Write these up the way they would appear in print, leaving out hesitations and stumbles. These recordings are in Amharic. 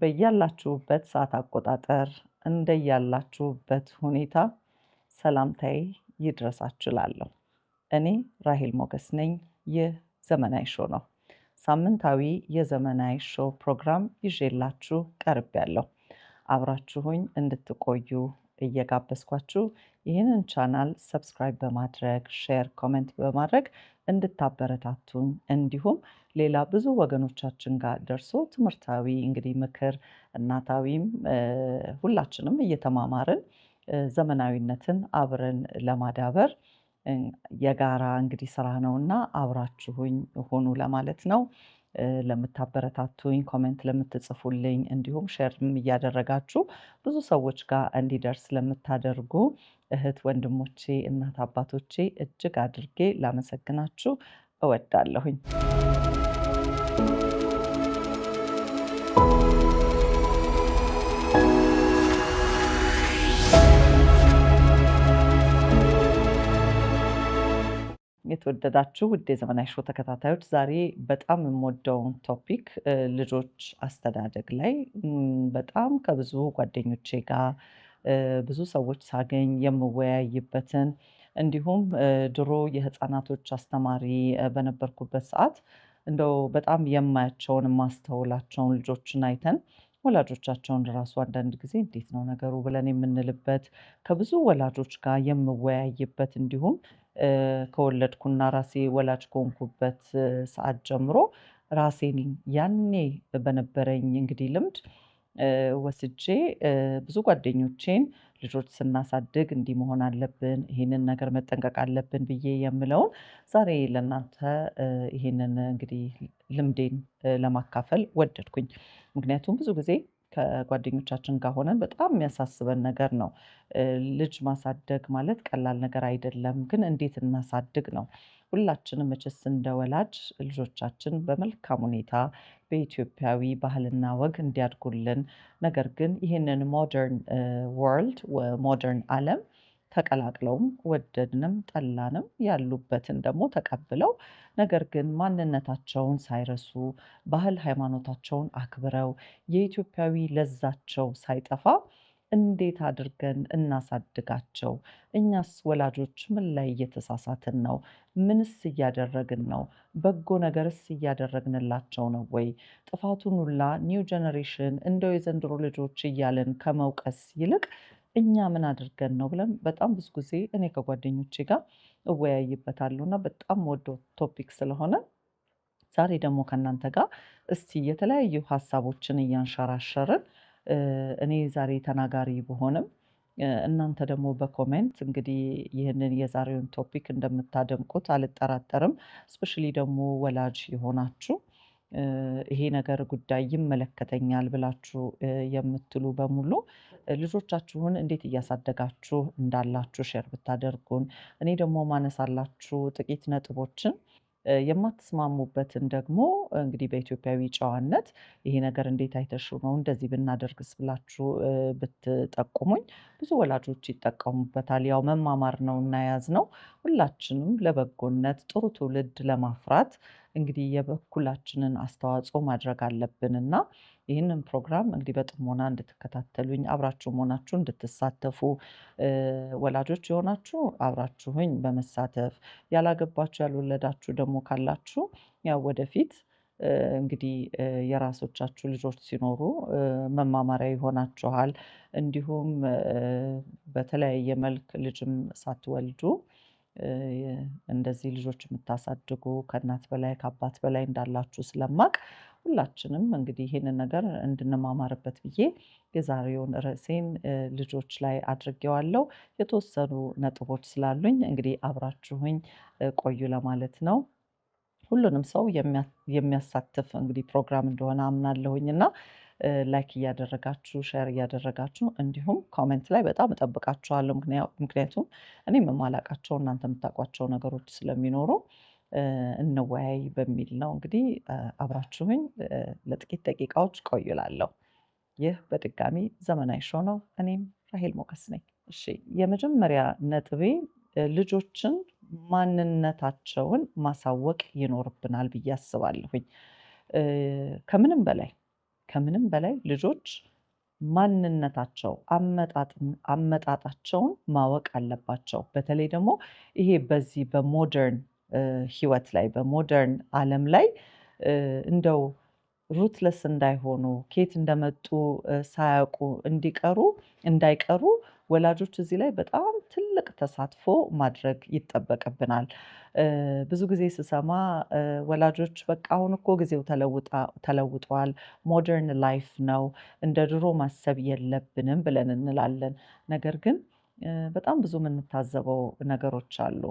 በያላችሁበት ሰዓት አቆጣጠር እንደያላችሁበት ሁኔታ ሰላምታዬ ይድረሳችሁ እላለሁ። እኔ ራሄል ሞገስ ነኝ። ይህ ዘመናዊ ሾው ነው። ሳምንታዊ የዘመናዊ ሾው ፕሮግራም ይዤላችሁ ቀርቤያለሁ። አብራችሁኝ እንድትቆዩ እየጋበዝኳችሁ ይህንን ቻናል ሰብስክራይብ በማድረግ ሼር፣ ኮሜንት በማድረግ እንድታበረታቱኝ እንዲሁም ሌላ ብዙ ወገኖቻችን ጋር ደርሶ ትምህርታዊ እንግዲህ ምክር እናታዊም ሁላችንም እየተማማርን ዘመናዊነትን አብረን ለማዳበር የጋራ እንግዲህ ስራ ነውና አብራችሁኝ ሁኑ ለማለት ነው። ለምታበረታቱኝ፣ ኮሜንት ለምትጽፉልኝ እንዲሁም ሼርም እያደረጋችሁ ብዙ ሰዎች ጋር እንዲደርስ ለምታደርጉ እህት ወንድሞቼ፣ እናት አባቶቼ እጅግ አድርጌ ላመሰግናችሁ እወዳለሁኝ። የተወደዳችሁ ውድ የዘመናዊ ሾው ተከታታዮች ዛሬ በጣም የምወደውን ቶፒክ ልጆች አስተዳደግ ላይ በጣም ከብዙ ጓደኞቼ ጋር ብዙ ሰዎች ሳገኝ የምወያይበትን እንዲሁም ድሮ የህፃናቶች አስተማሪ በነበርኩበት ሰዓት እንደው በጣም የማያቸውን የማስተውላቸውን ልጆችን አይተን ወላጆቻቸውን ራሱ አንዳንድ ጊዜ እንዴት ነው ነገሩ ብለን የምንልበት ከብዙ ወላጆች ጋር የምወያይበት እንዲሁም ከወለድኩና ራሴ ወላጅ ከሆንኩበት ሰዓት ጀምሮ ራሴን ያኔ በነበረኝ እንግዲህ ልምድ ወስጄ ብዙ ጓደኞቼን ልጆች ስናሳድግ እንዲህ መሆን አለብን፣ ይሄንን ነገር መጠንቀቅ አለብን ብዬ የምለውን ዛሬ ለእናንተ ይሄንን እንግዲህ ልምዴን ለማካፈል ወደድኩኝ። ምክንያቱም ብዙ ጊዜ ከጓደኞቻችን ጋር ሆነን በጣም የሚያሳስበን ነገር ነው። ልጅ ማሳደግ ማለት ቀላል ነገር አይደለም፣ ግን እንዴት እናሳድግ ነው። ሁላችንም መቼስ እንደ ወላጅ ልጆቻችን በመልካም ሁኔታ በኢትዮጵያዊ ባህልና ወግ እንዲያድጉልን፣ ነገር ግን ይህንን ሞደርን ወርልድ ሞደርን ዓለም ተቀላቅለውም ወደድንም ጠላንም ያሉበትን ደግሞ ተቀብለው ነገር ግን ማንነታቸውን ሳይረሱ ባህል ሃይማኖታቸውን አክብረው የኢትዮጵያዊ ለዛቸው ሳይጠፋ እንዴት አድርገን እናሳድጋቸው? እኛስ ወላጆች ምን ላይ እየተሳሳትን ነው? ምንስ እያደረግን ነው? በጎ ነገርስ እያደረግንላቸው ነው ወይ? ጥፋቱን ሁላ ኒው ጀነሬሽን እንደው የዘንድሮ ልጆች እያልን ከመውቀስ ይልቅ እኛ ምን አድርገን ነው ብለን በጣም ብዙ ጊዜ እኔ ከጓደኞቼ ጋር እወያይበታለሁ እና በጣም ወደው ቶፒክ ስለሆነ ዛሬ ደግሞ ከእናንተ ጋር እስቲ የተለያዩ ሀሳቦችን እያንሸራሸርን እኔ ዛሬ ተናጋሪ ብሆንም እናንተ ደግሞ በኮሜንት እንግዲህ ይህንን የዛሬውን ቶፒክ እንደምታደምቁት አልጠራጠርም። ስፔሻሊ ደግሞ ወላጅ የሆናችሁ ይሄ ነገር ጉዳይ ይመለከተኛል ብላችሁ የምትሉ በሙሉ ልጆቻችሁን እንዴት እያሳደጋችሁ እንዳላችሁ ሼር ብታደርጉን፣ እኔ ደግሞ ማነሳላችሁ ጥቂት ነጥቦችን የማትስማሙበትን ደግሞ እንግዲህ በኢትዮጵያዊ ጨዋነት ይሄ ነገር እንዴት አይተሽው ነው እንደዚህ ብናደርግስ ብላችሁ ብትጠቁሙኝ ብዙ ወላጆች ይጠቀሙበታል። ያው መማማር ነውና የያዝነው ሁላችንም ለበጎነት ጥሩ ትውልድ ለማፍራት እንግዲህ የበኩላችንን አስተዋጽኦ ማድረግ አለብንና ይህንን ፕሮግራም እንግዲህ በጥሞና እንድትከታተሉኝ አብራችሁ መሆናችሁ እንድትሳተፉ ወላጆች የሆናችሁ አብራችሁኝ በመሳተፍ ያላገባችሁ ያልወለዳችሁ ደግሞ ካላችሁ ያው ወደፊት እንግዲህ የራሶቻችሁ ልጆች ሲኖሩ መማማሪያ ይሆናችኋል። እንዲሁም በተለያየ መልክ ልጅም ሳትወልዱ እንደዚህ ልጆች የምታሳድጉ ከእናት በላይ ከአባት በላይ እንዳላችሁ ስለማቅ ሁላችንም እንግዲህ ይሄንን ነገር እንድንማማርበት ብዬ የዛሬውን ርዕሴን ልጆች ላይ አድርጌዋለሁ። የተወሰኑ ነጥቦች ስላሉኝ እንግዲህ አብራችሁኝ ቆዩ ለማለት ነው። ሁሉንም ሰው የሚያሳትፍ እንግዲህ ፕሮግራም እንደሆነ አምናለሁኝ እና ላይክ እያደረጋችሁ ሼር እያደረጋችሁ እንዲሁም ኮሜንት ላይ በጣም እጠብቃችኋለሁ። ምክንያቱም እኔም የማላውቃቸው እናንተ የምታውቋቸው ነገሮች ስለሚኖሩ እንወያይ በሚል ነው። እንግዲህ አብራችሁኝ ለጥቂት ደቂቃዎች ቆዩ እላለሁ። ይህ በድጋሚ ዘመናዊ ሾው ነው። እኔም ራሄል ሞገስ ነኝ። እሺ፣ የመጀመሪያ ነጥቤ ልጆችን ማንነታቸውን ማሳወቅ ይኖርብናል ብዬ አስባለሁኝ። ከምንም በላይ ከምንም በላይ ልጆች ማንነታቸው አመጣጣቸውን ማወቅ አለባቸው። በተለይ ደግሞ ይሄ በዚህ በሞደርን ህይወት ላይ በሞደርን ዓለም ላይ እንደው ሩትለስ እንዳይሆኑ ከየት እንደመጡ ሳያውቁ እንዳይቀሩ ወላጆች እዚህ ላይ በጣም ትልቅ ተሳትፎ ማድረግ ይጠበቅብናል። ብዙ ጊዜ ስሰማ ወላጆች በቃ አሁን እኮ ጊዜው ተለውጧል፣ ሞደርን ላይፍ ነው፣ እንደ ድሮ ማሰብ የለብንም ብለን እንላለን። ነገር ግን በጣም ብዙ የምንታዘበው ነገሮች አሉ።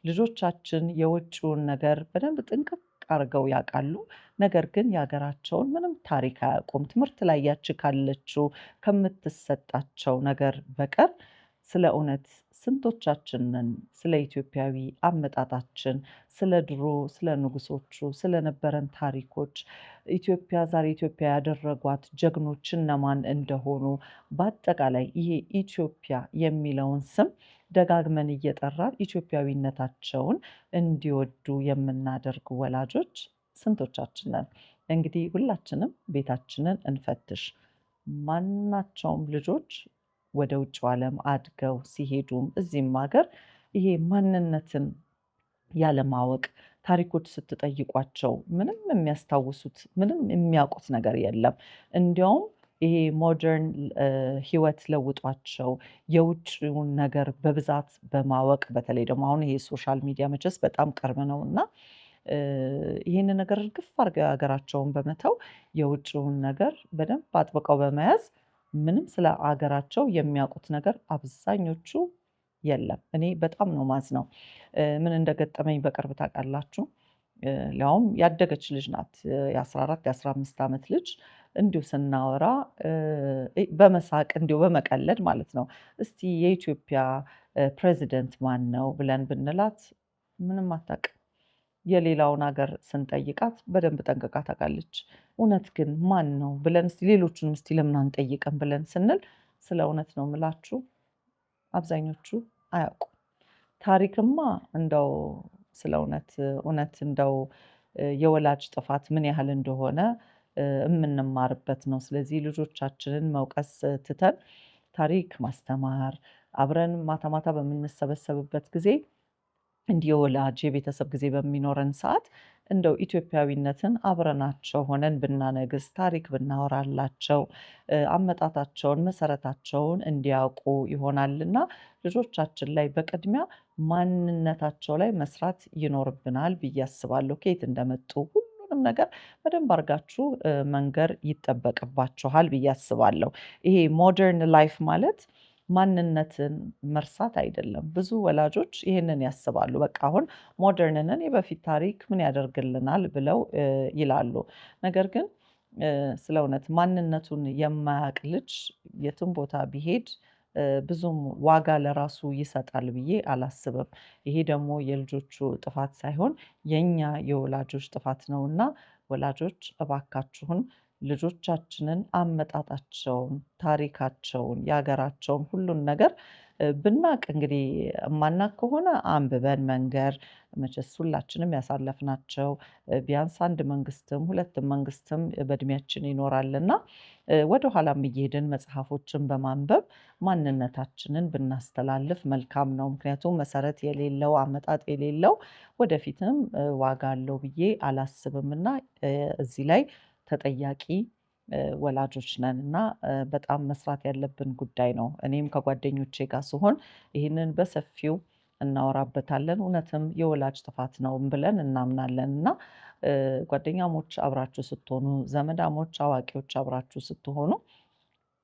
ልጆቻችን የውጭውን ነገር በደንብ ጥንቅቅ አድርገው ያውቃሉ። ነገር ግን የሀገራቸውን ምንም ታሪክ አያውቁም። ትምህርት ላይ ያቺ ካለችው ከምትሰጣቸው ነገር በቀር ስለ እውነት ስንቶቻችን ነን ስለ ኢትዮጵያዊ አመጣጣችን፣ ስለ ድሮ፣ ስለ ንጉሶቹ፣ ስለነበረን ታሪኮች፣ ዛሬ ኢትዮጵያ ያደረጓት ጀግኖች እነማን እንደሆኑ፣ በአጠቃላይ ይሄ ኢትዮጵያ የሚለውን ስም ደጋግመን እየጠራን ኢትዮጵያዊነታቸውን እንዲወዱ የምናደርግ ወላጆች ስንቶቻችን ነን? እንግዲህ ሁላችንም ቤታችንን እንፈትሽ። ማናቸውም ልጆች ወደ ውጭው ዓለም አድገው ሲሄዱም እዚህም ሀገር ይሄ ማንነትን ያለማወቅ ታሪኮች ስትጠይቋቸው ምንም የሚያስታውሱት ምንም የሚያውቁት ነገር የለም። እንዲያውም ይሄ ሞደርን ህይወት ለውጧቸው የውጭውን ነገር በብዛት በማወቅ በተለይ ደግሞ አሁን ይሄ ሶሻል ሚዲያ መቼስ በጣም ቅርብ ነው እና ይህንን ነገር እርግፍ አድርገው ሀገራቸውን በመተው የውጭውን ነገር በደንብ አጥብቀው በመያዝ ምንም ስለ ሀገራቸው የሚያውቁት ነገር አብዛኞቹ የለም። እኔ በጣም ነው ማዝነው። ምን እንደገጠመኝ በቅርብ ታውቃላችሁ? ሊያውም ያደገች ልጅ ናት፣ የ14 የ15 ዓመት ልጅ። እንዲሁ ስናወራ በመሳቅ እንዲሁ በመቀለድ ማለት ነው፣ እስቲ የኢትዮጵያ ፕሬዚደንት ማን ነው ብለን ብንላት ምንም አታውቅም። የሌላውን ሀገር ስንጠይቃት በደንብ ጠንቅቃ ታውቃለች። እውነት ግን ማን ነው ብለን ሌሎቹንም እስቲ ለምን አንጠይቅም ብለን ስንል ስለ እውነት ነው የምላችሁ አብዛኞቹ አያውቁም። ታሪክማ እንደው ስለ እውነት እንደው የወላጅ ጥፋት ምን ያህል እንደሆነ የምንማርበት ነው። ስለዚህ ልጆቻችንን መውቀስ ትተን ታሪክ ማስተማር፣ አብረን ማታ ማታ በምንሰበሰብበት ጊዜ እንዲህ የወላጅ የቤተሰብ ጊዜ በሚኖረን ሰዓት እንደው ኢትዮጵያዊነትን አብረናቸው ሆነን ብናነግስ፣ ታሪክ ብናወራላቸው፣ አመጣጣቸውን መሰረታቸውን እንዲያውቁ ይሆናልና ልጆቻችን ላይ በቅድሚያ ማንነታቸው ላይ መስራት ይኖርብናል ብዬ አስባለሁ። ከየት እንደመጡ ሁሉንም ነገር በደንብ አድርጋችሁ መንገር ይጠበቅባችኋል ብዬ አስባለሁ። ይሄ ሞደርን ላይፍ ማለት ማንነትን መርሳት አይደለም። ብዙ ወላጆች ይህንን ያስባሉ። በቃ አሁን ሞደርን ነን፣ የበፊት ታሪክ ምን ያደርግልናል ብለው ይላሉ። ነገር ግን ስለ እውነት ማንነቱን የማያውቅ ልጅ የትም ቦታ ቢሄድ ብዙም ዋጋ ለራሱ ይሰጣል ብዬ አላስብም። ይሄ ደግሞ የልጆቹ ጥፋት ሳይሆን የኛ የወላጆች ጥፋት ነውና ወላጆች እባካችሁን ልጆቻችንን አመጣጣቸውን፣ ታሪካቸውን፣ የሀገራቸውን ሁሉን ነገር ብናቅ እንግዲህ የማናቅ ከሆነ አንብበን መንገር መቼስ ሁላችንም ያሳለፍናቸው ቢያንስ አንድ መንግስትም ሁለትም መንግስትም በእድሜያችን ይኖራልና ወደ ኋላም እየሄድን መጽሐፎችን በማንበብ ማንነታችንን ብናስተላልፍ መልካም ነው። ምክንያቱም መሰረት የሌለው አመጣጥ የሌለው ወደፊትም ዋጋ አለው ብዬ አላስብምና እዚህ ላይ ተጠያቂ ወላጆች ነን እና በጣም መስራት ያለብን ጉዳይ ነው። እኔም ከጓደኞቼ ጋር ስሆን ይህንን በሰፊው እናወራበታለን። እውነትም የወላጅ ጥፋት ነው ብለን እናምናለን እና ጓደኛሞች አብራችሁ ስትሆኑ፣ ዘመዳሞች፣ አዋቂዎች አብራችሁ ስትሆኑ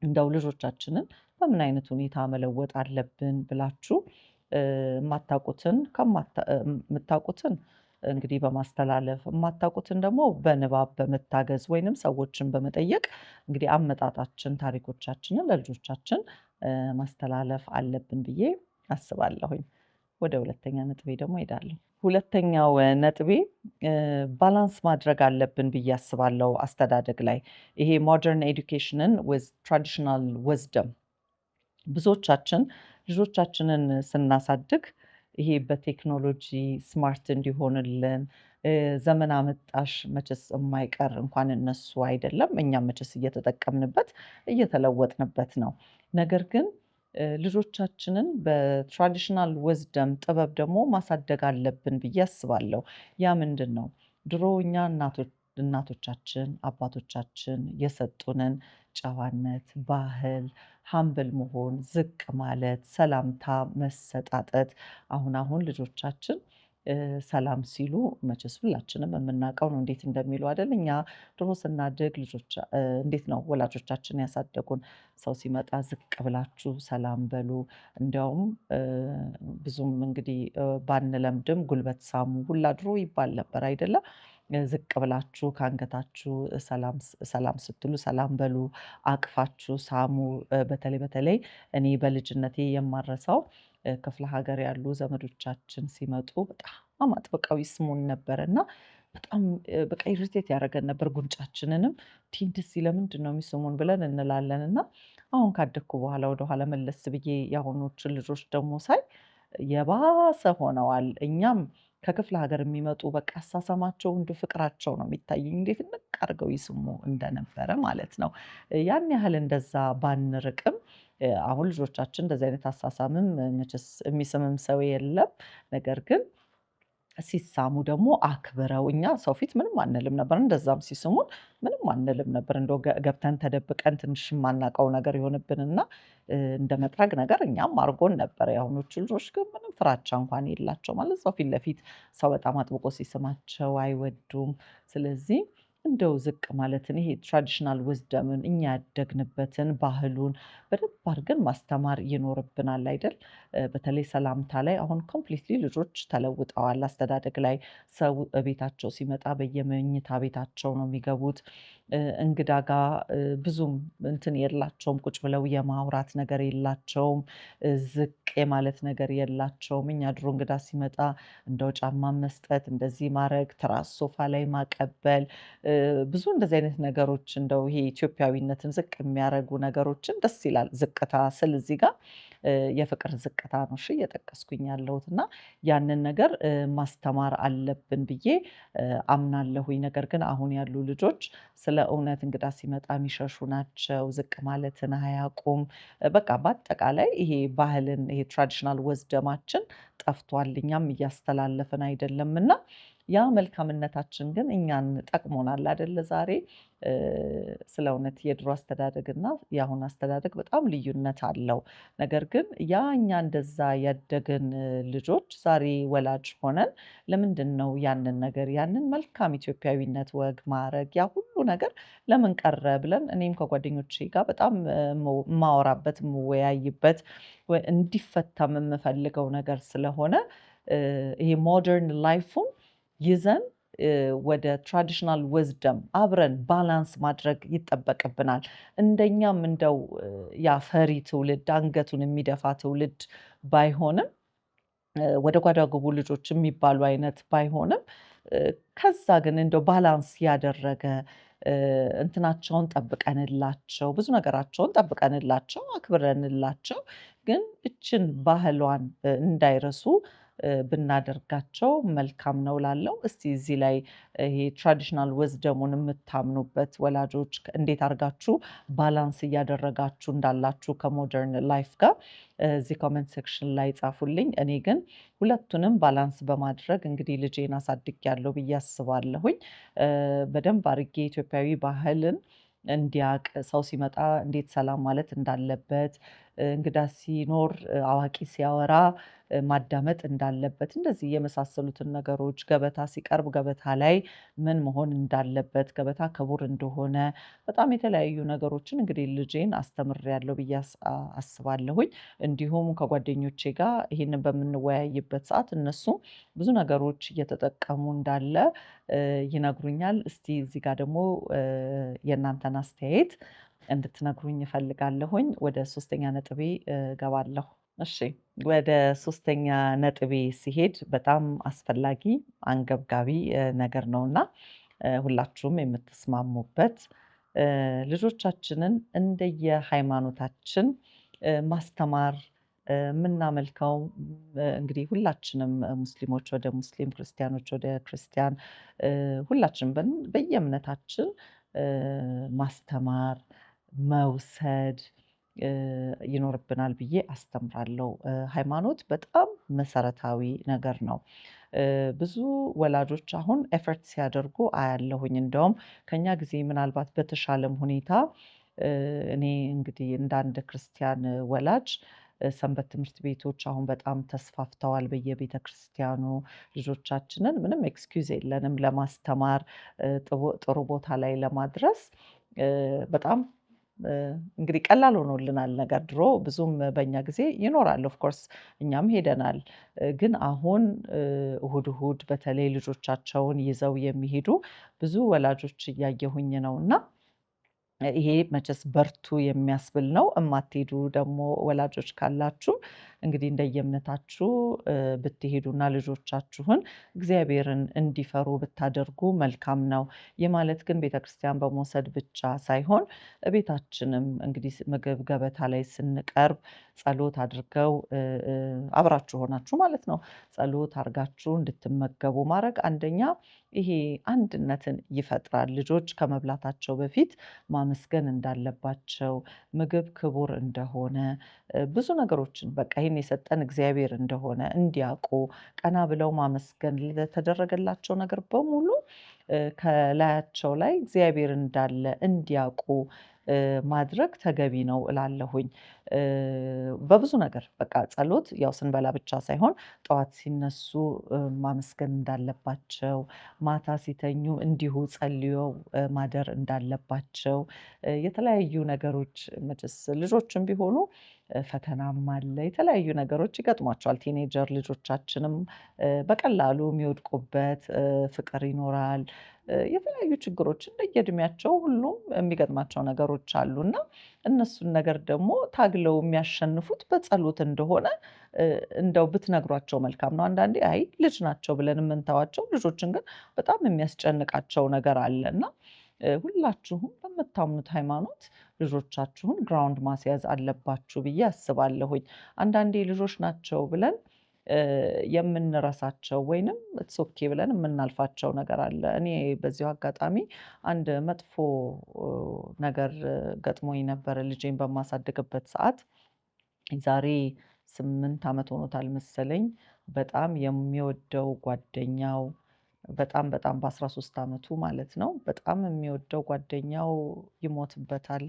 እንደው ልጆቻችንን በምን አይነት ሁኔታ መለወጥ አለብን ብላችሁ የምታውቁትን እንግዲህ በማስተላለፍ የማታውቁትን ደግሞ በንባብ በመታገዝ ወይንም ሰዎችን በመጠየቅ እንግዲህ አመጣጣችን ታሪኮቻችንን ለልጆቻችን ማስተላለፍ አለብን ብዬ አስባለሁኝ። ወደ ሁለተኛ ነጥቤ ደግሞ እሄዳለሁ። ሁለተኛው ነጥቤ ባላንስ ማድረግ አለብን ብዬ አስባለሁ አስተዳደግ ላይ። ይሄ ሞደርን ኤዱኬሽንን ዊዝ ትራዲሽናል ዊዝደም ብዙዎቻችን ልጆቻችንን ስናሳድግ ይሄ በቴክኖሎጂ ስማርት እንዲሆንልን ዘመን አመጣሽ መቼስ የማይቀር እንኳን እነሱ አይደለም እኛም መቼስ እየተጠቀምንበት እየተለወጥንበት ነው። ነገር ግን ልጆቻችንን በትራዲሽናል ዊዝደም ጥበብ ደግሞ ማሳደግ አለብን ብዬ አስባለሁ። ያ ምንድነው? ድሮ እኛ እናቶቻችን አባቶቻችን የሰጡንን ጨዋነት፣ ባህል፣ ሀምብል መሆን፣ ዝቅ ማለት፣ ሰላምታ መሰጣጠት አሁን ልጆቻችን ሰላም ሲሉ መቼስ ሁላችንም የምናውቀው ነው እንዴት እንደሚሉ አይደል? እኛ ድሮ ስናድግ ልጆች እንዴት ነው ወላጆቻችን ያሳደጉን? ሰው ሲመጣ ዝቅ ብላችሁ ሰላም በሉ። እንዲያውም ብዙም እንግዲህ ባንለምድም ጉልበት ሳሙ ሁላ ድሮ ይባል ነበር አይደለ? ዝቅ ብላችሁ ከአንገታችሁ ሰላም ስትሉ ሰላም በሉ፣ አቅፋችሁ ሳሙ። በተለይ እኔ በልጅነቴ የማልረሳው ክፍለ ሀገር ያሉ ዘመዶቻችን ሲመጡ በጣም አጥብቀው ይስሙን ነበር እና በጣም በቃ ኢሪቴት ያደርገን ነበር። ጉንጫችንንም እንደዚህ ለምንድነው የሚስሙን ብለን እንላለን እና አሁን ካደግኩ በኋላ ወደኋላ መለስ ብዬ የአሁኖቹን ልጆች ደግሞ ሳይ የባሰ ሆነዋል። እኛም ከክፍለ ሀገር የሚመጡ በቃ አሳሳማቸው እንዲሁ ፍቅራቸው ነው የሚታየኝ እንዴት ንቅ አድርገው ይስሙ እንደነበረ ማለት ነው። ያን ያህል እንደዛ ባንርቅም አሁን ልጆቻችን እንደዚህ አይነት አሳሳምም መቼስ የሚስምም ሰው የለም። ነገር ግን ሲሳሙ ደግሞ አክብረው እኛ ሰው ፊት ምንም አንልም ነበር። እንደዛም ሲስሙን ምንም አንልም ነበር። እንደው ገብተን ተደብቀን ትንሽ የማናውቀው ነገር ይሆንብንና እንደ መጥረግ ነገር እኛም አድርጎን ነበር። የአሁኖቹ ልጆች ግን ምንም ፍራቻ እንኳን የላቸውም ማለት ሰው ፊት ለፊት ሰው በጣም አጥብቆ ሲስማቸው አይወዱም። ስለዚህ እንደው ዝቅ ማለትን ይሄ ትራዲሽናል ዊዝደምን እኛ ያደግንበትን ባህሉን በደንብ አድርገን ማስተማር ይኖርብናል አይደል? በተለይ ሰላምታ ላይ አሁን ኮምፕሊትሊ ልጆች ተለውጠዋል። አስተዳደግ ላይ ሰው ቤታቸው ሲመጣ በየመኝታ ቤታቸው ነው የሚገቡት። እንግዳ ጋር ብዙም እንትን የላቸውም ቁጭ ብለው የማውራት ነገር የላቸውም። ዝቅ የማለት ነገር የላቸውም። እኛ ድሮ እንግዳ ሲመጣ እንደው ጫማ መስጠት እንደዚህ ማድረግ ትራስ ሶፋ ላይ ማቀበል ብዙ እንደዚህ አይነት ነገሮች እንደው ይሄ ኢትዮጵያዊነትን ዝቅ የሚያደርጉ ነገሮችን ደስ ይላል። ዝቅታ ስል እዚህ ጋር የፍቅር ዝቅታ ነው እሺ እየጠቀስኩኝ ያለሁት እና ያንን ነገር ማስተማር አለብን ብዬ አምናለሁኝ። ነገር ግን አሁን ያሉ ልጆች ስለ እውነት እንግዳ ሲመጣ የሚሸሹ ናቸው። ዝቅ ማለትን አያውቁም። በቃ በአጠቃላይ ይሄ ባህልን ይሄ ትራዲሽናል ዊዝደማችን ጠፍቷል። እኛም እያስተላለፍን አይደለምና ያ መልካምነታችን ግን እኛን ጠቅሞናል አይደለ ዛሬ። ስለ እውነት የድሮ አስተዳደግና የአሁን አስተዳደግ በጣም ልዩነት አለው። ነገር ግን ያ እኛ እንደዛ ያደግን ልጆች ዛሬ ወላጅ ሆነን ለምንድነው ያንን ነገር ያንን መልካም ኢትዮጵያዊነት ወግ ማዕረግ ያ ሁሉ ነገር ለምን ቀረ ብለን እኔም ከጓደኞቼ ጋር በጣም የማወራበት የምወያይበት እንዲፈታም የምፈልገው ነገር ስለሆነ ይሄ ሞደርን ላይፉን ይዘን ወደ ትራዲሽናል ዊዝደም አብረን ባላንስ ማድረግ ይጠበቅብናል። እንደኛም እንደው ያ ፈሪ ትውልድ አንገቱን የሚደፋ ትውልድ ባይሆንም ወደ ጓዳ ግቡ ልጆች የሚባሉ አይነት ባይሆንም ከዛ ግን እንደው ባላንስ ያደረገ እንትናቸውን ጠብቀንላቸው ብዙ ነገራቸውን ጠብቀንላቸው አክብረንላቸው ግን እችን ባህሏን እንዳይረሱ ብናደርጋቸው መልካም ነው እላለሁ። እስቲ እዚህ ላይ ይሄ ትራዲሽናል ዊዝደሙን የምታምኑበት ወላጆች እንዴት አድርጋችሁ ባላንስ እያደረጋችሁ እንዳላችሁ ከሞደርን ላይፍ ጋር እዚህ ኮመንት ሴክሽን ላይ ጻፉልኝ። እኔ ግን ሁለቱንም ባላንስ በማድረግ እንግዲህ ልጄን አሳድጌያለሁ ብዬ አስባለሁኝ። በደንብ አድርጌ ኢትዮጵያዊ ባህልን እንዲያውቅ ሰው ሲመጣ እንዴት ሰላም ማለት እንዳለበት እንግዳ ሲኖር አዋቂ ሲያወራ ማዳመጥ እንዳለበት እንደዚህ የመሳሰሉትን ነገሮች ገበታ ሲቀርብ ገበታ ላይ ምን መሆን እንዳለበት ገበታ ክቡር እንደሆነ በጣም የተለያዩ ነገሮችን እንግዲህ ልጄን አስተምሬያለሁ ብዬ አስባለሁኝ። እንዲሁም ከጓደኞቼ ጋር ይሄንን በምንወያይበት ሰዓት እነሱ ብዙ ነገሮች እየተጠቀሙ እንዳለ ይነግሩኛል። እስቲ እዚህ ጋር ደግሞ የእናንተን አስተያየት እንድትነግሩኝ እፈልጋለሁኝ። ወደ ሶስተኛ ነጥቤ እገባለሁ። እሺ ወደ ሶስተኛ ነጥቤ ሲሄድ በጣም አስፈላጊ አንገብጋቢ ነገር ነውና ሁላችሁም የምትስማሙበት ልጆቻችንን እንደየሃይማኖታችን ማስተማር የምናመልከው እንግዲህ ሁላችንም ሙስሊሞች ወደ ሙስሊም፣ ክርስቲያኖች ወደ ክርስቲያን ሁላችንም በየእምነታችን ማስተማር፣ መውሰድ ይኖርብናል ብዬ አስተምራለሁ። ሃይማኖት በጣም መሰረታዊ ነገር ነው። ብዙ ወላጆች አሁን ኤፈርት ሲያደርጉ አያለሁኝ። እንደውም ከእኛ ጊዜ ምናልባት በተሻለም ሁኔታ እኔ እንግዲህ እንደ አንድ ክርስቲያን ወላጅ ሰንበት ትምህርት ቤቶች አሁን በጣም ተስፋፍተዋል በየቤተክርስቲያኑ። ልጆቻችንን ምንም ኤክስኪውዝ የለንም ለማስተማር ጥሩ ቦታ ላይ ለማድረስ በጣም እንግዲህ ቀላል ሆኖልናል ነገር ድሮ ብዙም በእኛ ጊዜ ይኖራል ኦፍ ኮርስ እኛም ሄደናል። ግን አሁን እሁድ እሁድ በተለይ ልጆቻቸውን ይዘው የሚሄዱ ብዙ ወላጆች እያየሁኝ ነው እና ይሄ መቼስ በርቱ የሚያስብል ነው። እማትሄዱ ደግሞ ወላጆች ካላችሁ እንግዲህ እንደየእምነታችሁ ብትሄዱና ልጆቻችሁን እግዚአብሔርን እንዲፈሩ ብታደርጉ መልካም ነው። ይህ ማለት ግን ቤተክርስቲያን በመውሰድ ብቻ ሳይሆን ቤታችንም እንግዲህ ምግብ ገበታ ላይ ስንቀርብ ጸሎት አድርገው አብራችሁ ሆናችሁ ማለት ነው። ጸሎት አድርጋችሁ እንድትመገቡ ማድረግ አንደኛ ይሄ አንድነትን ይፈጥራል። ልጆች ከመብላታቸው በፊት ማመስገን እንዳለባቸው፣ ምግብ ክቡር እንደሆነ፣ ብዙ ነገሮችን በቃ ይሄን የሰጠን እግዚአብሔር እንደሆነ እንዲያውቁ ቀና ብለው ማመስገን ለተደረገላቸው ነገር በሙሉ ከላያቸው ላይ እግዚአብሔር እንዳለ እንዲያውቁ ማድረግ ተገቢ ነው እላለሁኝ። በብዙ ነገር በቃ ጸሎት ያው ስንበላ ብቻ ሳይሆን ጠዋት ሲነሱ ማመስገን እንዳለባቸው፣ ማታ ሲተኙ እንዲሁ ጸልየው ማደር እንዳለባቸው፣ የተለያዩ ነገሮች መቼስ ልጆችም ቢሆኑ ፈተናም አለ፣ የተለያዩ ነገሮች ይገጥሟቸዋል። ቲኔጀር ልጆቻችንም በቀላሉ የሚወድቁበት ፍቅር ይኖራል። የተለያዩ ችግሮች እንደየእድሜያቸው ሁሉም የሚገጥማቸው ነገሮች አሉ እና እነሱን ነገር ደግሞ ታግለው የሚያሸንፉት በጸሎት እንደሆነ እንደው ብትነግሯቸው መልካም ነው። አንዳንዴ አይ ልጅ ናቸው ብለን የምንተዋቸው ልጆችን ግን በጣም የሚያስጨንቃቸው ነገር አለ እና ሁላችሁም በምታምኑት ሃይማኖት ልጆቻችሁን ግራውንድ ማስያዝ አለባችሁ ብዬ አስባለሁኝ። አንዳንዴ ልጆች ናቸው ብለን የምንረሳቸው ወይንም ኢትስ ኦኬ ብለን የምናልፋቸው ነገር አለ። እኔ በዚሁ አጋጣሚ አንድ መጥፎ ነገር ገጥሞኝ ነበረ ልጄን በማሳድግበት ሰዓት ዛሬ 8 ዓመት ሆኖታል መሰለኝ። በጣም የሚወደው ጓደኛው በጣም በ13 ዓመቱ ማለት ነው። በጣም የሚወደው ጓደኛው ይሞትበታል።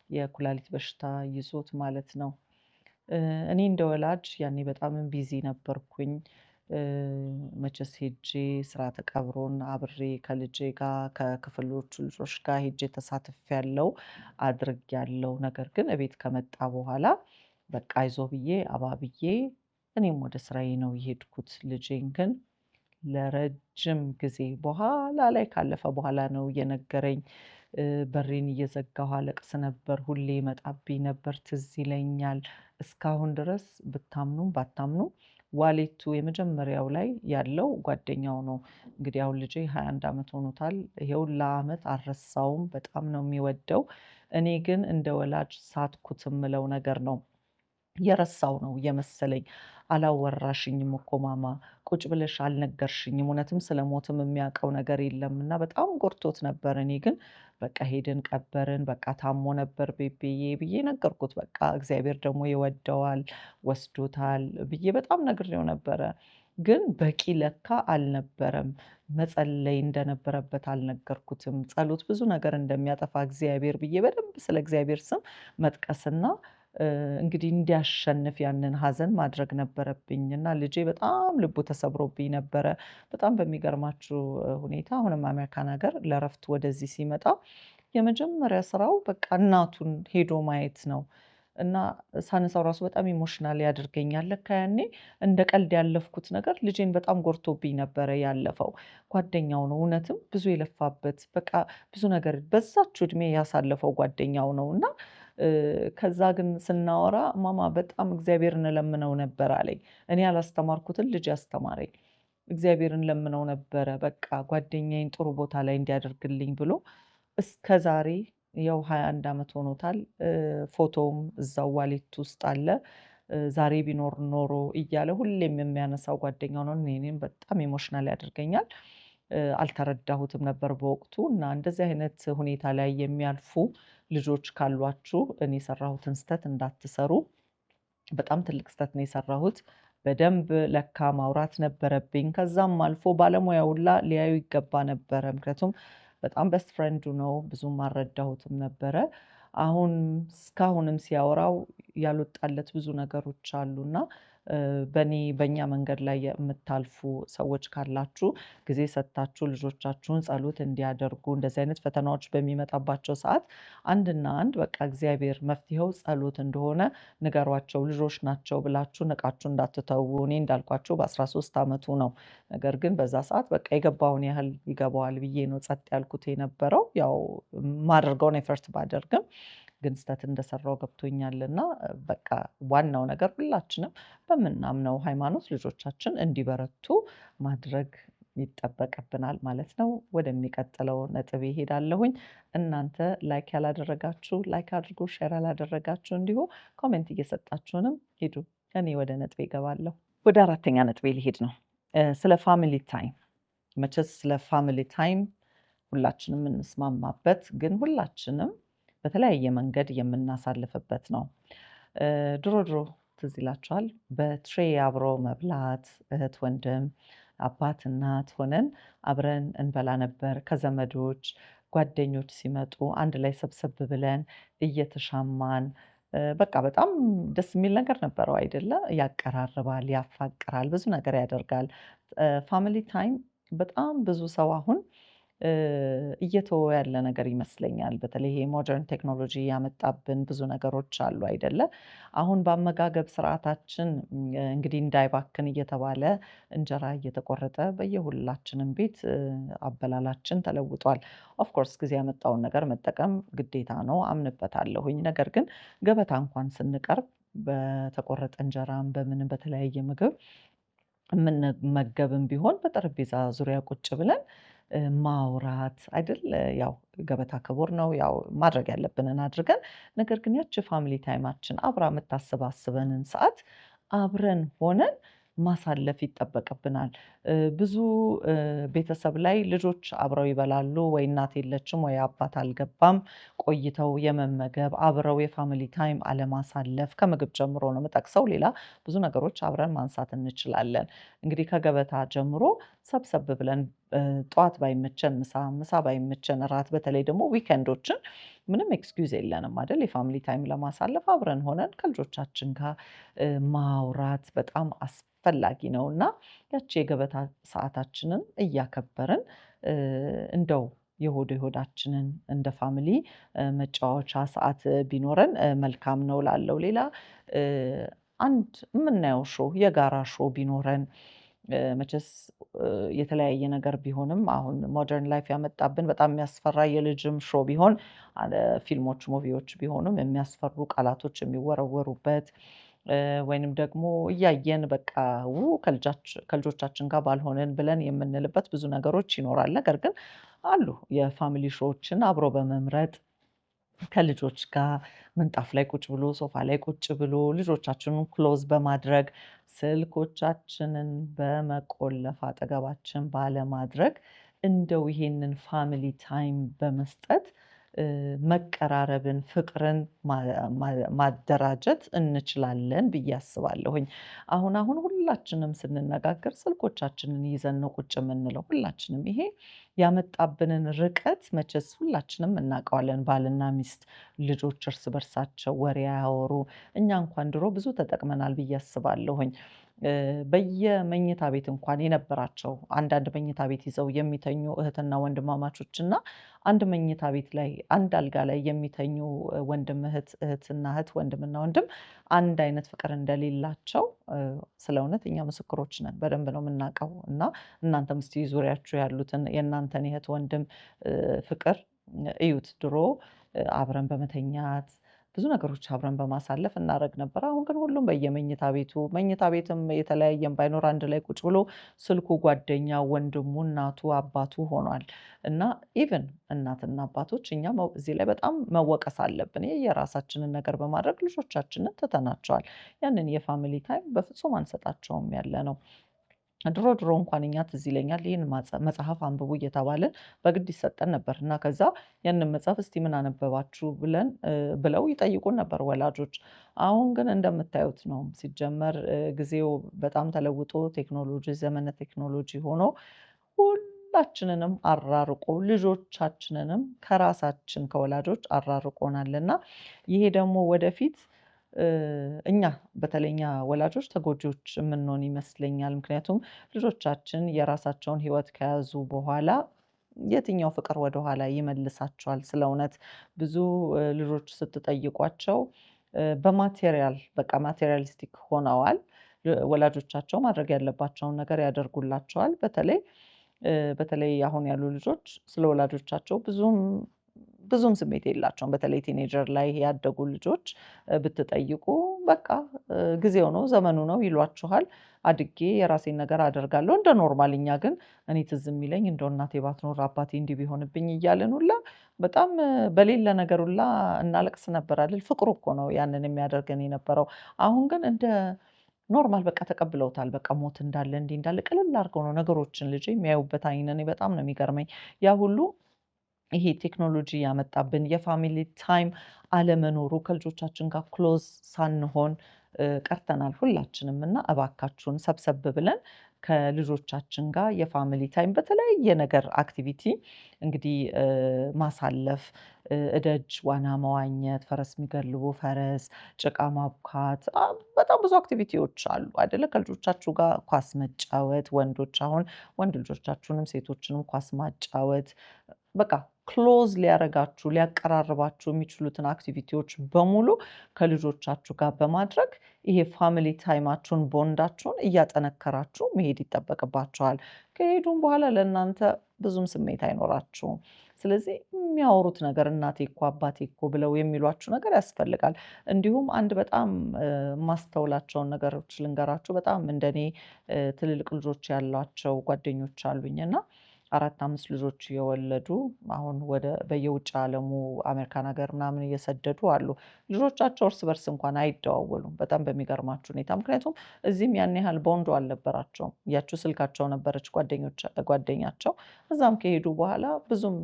የኩላሊት በሽታ ይዞት ማለት ነው። እኔ እንደ ወላጅ ያኔ በጣም ቢዚ ነበርኩኝ። መቼስ ሄጄ ስርዓተ ቀብሩን አብሬ ከልጄ ጋር ከክፍሎቹ ልጆች ጋር ሄጄ ተሳትፌያለሁ፣ አድርጌያለሁ። ነገር ግን እቤት ከመጣ በኋላ በቃ አይዞህ ብዬ አባብዬ እኔም ወደ ስራዬ ነው የሄድኩት። ልጄን ግን ለረጅም ጊዜ በኋላ ላይ ካለፈ በኋላ ነው የነገረኝ። በሬን እየዘጋሁ አለቅስ ነበር፣ ሁሌ ይመጣብኝ ነበር፣ ትዝ ይለኛል። እስካሁን ድረስ ብታምኑም ባታምኑም ዋሌቱ የመጀመሪያው ላይ ያለው ጓደኛው ነው። እንግዲህ አሁን ልጄ 21 ዓመት ሆኖታል። ይሄ ሁላ ዓመት አልረሳውም፣ በጣም ነው የሚወደው። እኔ ግን እንደ ወላጅ ሳትኩት የምለው ነገር ነው የረሳው ነው የመሰለኝ። አላወራሽኝም እኮ ማማ፣ ቁጭ ብለሽ አልነገርሽኝም፣ እውነትም ስለሞትም የሚያውቀው ነገር የለም እና በጣም ጎድቶት ነበር። እኔ ግን በቃ ሄድን ቀበርን፣ በቃ ታሞ ነበር ቤቢዬ ብዬ ነገርኩት። በቃ እግዚአብሔር ደግሞ ይወደዋል ወስዶታል ብዬ በጣም ነግሬው ነበረ። ግን በቂ ለካ አልነበረም። መጸለይ እንደነበረበት አልነገርኩትም። ጸሎት ብዙ ነገር እንደሚያጠፋ እግዚአብሔር ብዬ በደንብ ስለ እግዚአብሔር ስም መጥቀስና እንግዲህ እንዲያሸንፍ ያንን ሀዘን ማድረግ ነበረብኝ እና ልጄ በጣም ልቡ ተሰብሮብኝ ነበረ። በጣም በሚገርማችሁ ሁኔታ አሁንም አሜሪካን ሀገር ለእረፍት ወደዚህ ሲመጣ የመጀመሪያ ስራው በቃ እናቱን ሄዶ ማየት ነው እና ሳነሳው ራሱ በጣም ኢሞሽናል ያደርገኛል። ለካ ያኔ እንደ ቀልድ ያለፍኩት ነገር ልጄን በጣም ጎድቶብኝ ነበረ ያለፈው። ጓደኛው ነው እውነትም ብዙ የለፋበት በቃ ብዙ ነገር በዛችው እድሜ ያሳለፈው ጓደኛው ነው እና ከዛ ግን ስናወራ ማማ በጣም እግዚአብሔርን እለምነው ነበር አለኝ። እኔ ያላስተማርኩትን ልጅ አስተማረኝ። እግዚአብሔርን ለምነው ነበረ በቃ ጓደኛዬን ጥሩ ቦታ ላይ እንዲያደርግልኝ ብሎ እስከዛሬ ያው 21 ዓመት ሆኖታል። ፎቶውም እዛው ዋሌት ውስጥ አለ። ዛሬ ቢኖር ኖሮ እያለ ሁሌም የሚያነሳው ጓደኛው ነው። እኔን በጣም ኢሞሽናል ያደርገኛል። አልተረዳሁትም ነበር በወቅቱ እና እንደዚህ አይነት ሁኔታ ላይ የሚያልፉ ልጆች ካሏችሁ እኔ የሰራሁትን ስህተት እንዳትሰሩ። በጣም ትልቅ ስህተት ነው የሰራሁት። በደንብ ለካ ማውራት ነበረብኝ። ከዛም አልፎ ባለሙያ ሁላ ሊያዩ ይገባ ነበረ። ምክንያቱም በጣም ቤስት ፍሬንዱ ነው። ብዙም አልረዳሁትም ነበረ። አሁን እስካሁንም ሲያወራው ያልወጣለት ብዙ ነገሮች አሉና በእኛ መንገድ ላይ የምታልፉ ሰዎች ካላችሁ ጊዜ ሰጥታችሁ ልጆቻችሁን ጸሎት እንዲያደርጉ እንደዚህ አይነት ፈተናዎች በሚመጣባቸው ሰዓት አንድና አንድ በቃ እግዚአብሔር መፍትሄው ጸሎት እንደሆነ ንገሯቸው። ልጆች ናቸው ብላችሁ ንቃችሁ እንዳትተዉ። እኔ እንዳልኳችሁ በ13 ዓመቱ ነው። ነገር ግን በዛ ሰዓት በቃ የገባውን ያህል ይገባዋል ብዬ ነው ጸጥ ያልኩት የነበረው። ያው ማደርገውን ኤፈርት ባደርግም ግን ስህተት እንደሰራው ገብቶኛልና በቃ ዋናው ነገር ሁላችንም በምናምነው ሃይማኖት ልጆቻችን እንዲበረቱ ማድረግ ይጠበቅብናል ማለት ነው። ወደሚቀጥለው ነጥቤ እሄዳለሁኝ። እናንተ ላይክ ያላደረጋችሁ ላይክ አድርጉ፣ ሼር ያላደረጋችሁ እንዲሁ ኮሜንት እየሰጣችሁንም ሂዱ። እኔ ወደ ነጥቤ እገባለሁ። ወደ አራተኛ ነጥቤ ሊሄድ ነው። ስለ ፋሚሊ ታይም። መቼስ ስለ ፋሚሊ ታይም ሁላችንም የምንስማማበት ግን ሁላችንም በተለያየ መንገድ የምናሳልፍበት ነው። ድሮ ትዝ ይላችኋል በትሬ አብሮ መብላት፣ እህት ወንድም፣ አባት እናት ሆነን አብረን እንበላ ነበር። ከዘመዶች ጓደኞች ሲመጡ አንድ ላይ ሰብሰብ ብለን እየተሻማን በቃ በጣም ደስ የሚል ነገር ነበረው አይደለ? ያቀራርባል፣ ያፋቅራል፣ ብዙ ነገር ያደርጋል። ፋሚሊ ታይም በጣም ብዙ ሰው አሁን እየተወ ያለ ነገር ይመስለኛል። በተለይ ይሄ ሞደርን ቴክኖሎጂ ያመጣብን ብዙ ነገሮች አሉ አይደለ? አሁን በአመጋገብ ስርዓታችን እንግዲህ እንዳይባክን እየተባለ እንጀራ እየተቆረጠ በየሁላችንም ቤት አበላላችን ተለውጧል። ኦፍ ኮርስ ጊዜ ያመጣውን ነገር መጠቀም ግዴታ ነው፣ አምንበታለሁኝ። ነገር ግን ገበታ እንኳን ስንቀርብ በተቆረጠ እንጀራም በምንም በተለያየ ምግብ የምንመገብም ቢሆን በጠረጴዛ ዙሪያ ቁጭ ብለን ማውራት አይደል? ያው ገበታ ክቡር ነው። ያው ማድረግ ያለብንን አድርገን ነገር ግን ያቺ ፋሚሊ ታይማችን አብራ የምታሰባስበንን ሰዓት አብረን ሆነን ማሳለፍ ይጠበቅብናል። ብዙ ቤተሰብ ላይ ልጆች አብረው ይበላሉ፣ ወይ እናት የለችም ወይ አባት አልገባም። ቆይተው የመመገብ አብረው የፋሚሊ ታይም አለማሳለፍ ከምግብ ጀምሮ ነው የምጠቅሰው። ሌላ ብዙ ነገሮች አብረን ማንሳት እንችላለን። እንግዲህ ከገበታ ጀምሮ ሰብሰብ ብለን ጠዋት ባይመቸን ምሳ፣ ምሳ ባይመቸን እራት፣ በተለይ ደግሞ ዊኬንዶችን ምንም ኤክስኪውዝ የለንም አይደል? የፋሚሊ ታይም ለማሳለፍ አብረን ሆነን ከልጆቻችን ጋር ማውራት በጣም አስፈላጊ ነው እና ያቺ የገበታ ሰዓታችንን እያከበርን እንደው የሆዳችንን እንደ ፋሚሊ መጫወቻ ሰዓት ቢኖረን መልካም ነው እላለሁ። ሌላ አንድ የምናየው ሾው የጋራ ሾው ቢኖረን መቼስ የተለያየ ነገር ቢሆንም አሁን ሞደርን ላይፍ ያመጣብን በጣም የሚያስፈራ የልጅም ሾው ቢሆን ፊልሞች፣ ሙቪዎች ቢሆኑም የሚያስፈሩ ቃላቶች የሚወረወሩበት ወይንም ደግሞ እያየን በቃ ከልጆቻችን ጋር ባልሆንን ብለን የምንልበት ብዙ ነገሮች ይኖራል። ነገር ግን አሉ የፋሚሊ ሾዎችን አብሮ በመምረጥ ከልጆች ጋር ምንጣፍ ላይ ቁጭ ብሎ ሶፋ ላይ ቁጭ ብሎ ልጆቻችንን ክሎዝ በማድረግ ስልኮቻችንን በመቆለፍ አጠገባችን ባለማድረግ እንደው ይሄንን ፋሚሊ ታይም በመስጠት መቀራረብን፣ ፍቅርን ማደራጀት እንችላለን ብዬ አስባለሁኝ። አሁን ሁላችንም ስንነጋገር ስልኮቻችንን ይዘን ነው ቁጭ የምንለው ሁላችንም። ይሄ ያመጣብንን ርቀት መቼስ ሁላችንም እናውቀዋለን። ባልና ሚስት ልጆች እርስ በርሳቸው ወሬ አያወሩ። እኛ እንኳን ድሮ ብዙ ተጠቅመናል ብዬ አስባለሁኝ። በየመኝታ ቤት እንኳን የነበራቸው አንዳንድ መኝታ ቤት ይዘው የሚተኙ እህትና ወንድማማቾች እና አንድ መኝታ ቤት ላይ አንድ አልጋ ላይ የሚተኙ ወንድም እህትና እህት ወንድምና ወንድም አንድ አይነት ፍቅር እንደሌላቸው ስለ እውነት እኛ ምስክሮች ነን። በደንብ ነው የምናውቀው እና እናንተም እስቲ ዙሪያችሁ ያሉትን የእናንተን የእህት ወንድም ፍቅር እዩት። ድሮ አብረን በመተኛት ብዙ ነገሮች አብረን በማሳለፍ እናደርግ ነበር። አሁን ግን ሁሉም በየመኝታ ቤቱ መኝታ ቤትም የተለያየም ባይኖር አንድ ላይ ቁጭ ብሎ ስልኩ ጓደኛ፣ ወንድሙ፣ እናቱ፣ አባቱ ሆኗል እና ኢቭን እናትና አባቶች እኛ እዚህ ላይ በጣም መወቀስ አለብን። የራሳችንን ነገር በማድረግ ልጆቻችንን ትተናቸዋል። ያንን የፋሚሊ ታይም በፍጹም አንሰጣቸውም ያለ ነው። ድሮ እንኳን እኛ ትዝ ይለኛል ይህን መጽሐፍ አንብቡ እየተባለን በግድ ይሰጠን ነበር እና ከዛ ያንን መጽሐፍ እስቲ ምን አነበባችሁ ብለው ይጠይቁን ነበር ወላጆች። አሁን ግን እንደምታዩት ነው። ሲጀመር ጊዜው በጣም ተለውጦ ቴክኖሎጂ ዘመነ ቴክኖሎጂ ሆኖ ሁላችንንም አራርቆ ልጆቻችንንም ከራሳችን ከወላጆች አራርቆናልና ይሄ ደግሞ ወደፊት እኛ በተለይ እኛ ወላጆች ተጎጂዎች የምንሆን ይመስለኛል። ምክንያቱም ልጆቻችን የራሳቸውን ህይወት ከያዙ በኋላ የትኛው ፍቅር ወደኋላ ይመልሳቸዋል? ስለ እውነት ብዙ ልጆች ስትጠይቋቸው በማቴሪያል በቃ ማቴሪያሊስቲክ ሆነዋል። ወላጆቻቸው ማድረግ ያለባቸውን ነገር ያደርጉላቸዋል። በተለይ አሁን ያሉ ልጆች ስለ ወላጆቻቸው ብዙም ስሜት የላቸውም። በተለይ ቲኔጀር ላይ ያደጉ ልጆች ብትጠይቁ በቃ ጊዜው ነው ዘመኑ ነው ይሏችኋል። አድጌ የራሴን ነገር አደርጋለሁ እንደ ኖርማል። እኛ ግን እኔ ትዝ የሚለኝ እንደው እናቴ ባትኖር አባቴ እንዲህ ቢሆንብኝ እያልን ሁላ በጣም በሌለ ነገር ሁላ እናለቅስ ነበር አይደል? ፍቅሩ እኮ ነው ያንን የሚያደርገን የነበረው። አሁን ግን እንደ ኖርማል በቃ ተቀብለውታል። በቃ ሞት እንዳለ እንዲህ እንዳለ ቅልል አድርገው ነው ነገሮችን ልጅ የሚያዩበት አይን እኔ በጣም ነው የሚገርመኝ። ያ ሁሉ ይሄ ቴክኖሎጂ ያመጣብን የፋሚሊ ታይም አለመኖሩ ከልጆቻችን ጋር ክሎዝ ሳንሆን ቀርተናል ሁላችንም እና እባካችሁን ሰብሰብ ብለን ከልጆቻችን ጋር የፋሚሊ ታይም በተለያየ ነገር አክቲቪቲ እንግዲህ ማሳለፍ እደጅ ዋና መዋኘት፣ ፈረስ የሚጋልቡ ፈረስ፣ ጭቃ ማቡካት በጣም ብዙ አክቲቪቲዎች አሉ አይደለ? ከልጆቻችሁ ጋር ኳስ መጫወት ወንዶች አሁን ወንድ ልጆቻችሁንም ሴቶችንም ኳስ ማጫወት በቃ ክሎዝ ሊያረጋችሁ ሊያቀራርባችሁ የሚችሉትን አክቲቪቲዎች በሙሉ ከልጆቻችሁ ጋር በማድረግ ይሄ ፋሚሊ ታይማችሁን ቦንዳችሁን እያጠነከራችሁ መሄድ ይጠበቅባችኋል። ከሄዱም በኋላ ለእናንተ ብዙም ስሜት አይኖራችሁም። ስለዚህ የሚያወሩት ነገር እናቴ እኮ አባቴ እኮ ብለው የሚሏችሁ ነገር ያስፈልጋል። እንዲሁም አንድ በጣም ማስተውላቸውን ነገሮች ልንገራችሁ። በጣም እንደኔ ትልልቅ ልጆች ያሏቸው ጓደኞች አሉኝ እና 4-5 ልጆች የወለዱ አሁን በየውጭ ዓለሙ አሜሪካን ሀገር ምናምን እየሰደዱ አሉ። ልጆቻቸው እርስ በርስ እንኳን አይደዋወሉም በጣም በሚገርማችሁ ሁኔታ። ምክንያቱም እዚህም ያን ያህል ቦንዶ አልነበራቸውም። ያቺው ስልካቸው ነበረች ጓደኛቸው። እዛም ከሄዱ በኋላ ብዙም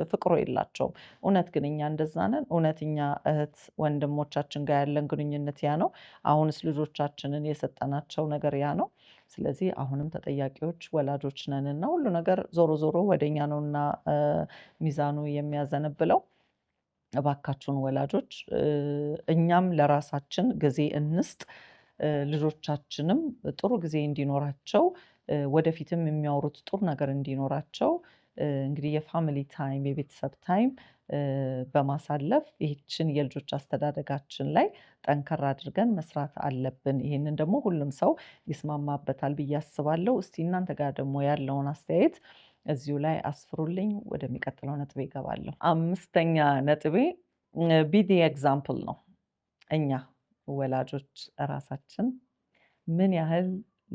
ፍቅሩ የላቸውም። እውነት ግን እኛ እንደዛ ነን? እውነት እኛ እህት ወንድሞቻችን ጋር ያለን ግንኙነት ያ ነው? አሁንስ ልጆቻችንን የሰጠናቸው ነገር ያ ነው? ስለዚህ አሁንም ተጠያቂዎች ወላጆች ነንና ሁሉ ነገር ዞሮ ዞሮ ወደ እኛ ነውና ሚዛኑ የሚያዘነብለው። እባካችሁን ወላጆች እኛም ለራሳችን ጊዜ እንስጥ። ልጆቻችንም ጥሩ ጊዜ እንዲኖራቸው ወደፊትም የሚያወሩት ጥሩ ነገር እንዲኖራቸው እንግዲህ የፋሚሊ ታይም የቤተሰብ ታይም በማሳለፍ ይህችን የልጆች አስተዳደጋችን ላይ ጠንከር አድርገን መስራት አለብን። ይህንን ደግሞ ሁሉም ሰው ይስማማበታል ብዬ አስባለሁ። እስቲ እናንተ ጋር ደግሞ ያለውን አስተያየት እዚሁ ላይ አስፍሩልኝ። ወደሚቀጥለው ነጥቤ እገባለሁ። 5ኛ ነጥቤ ቢ ዘ ኤግዛምፕል ነው። እኛ ወላጆች ራሳችን ምን ያህል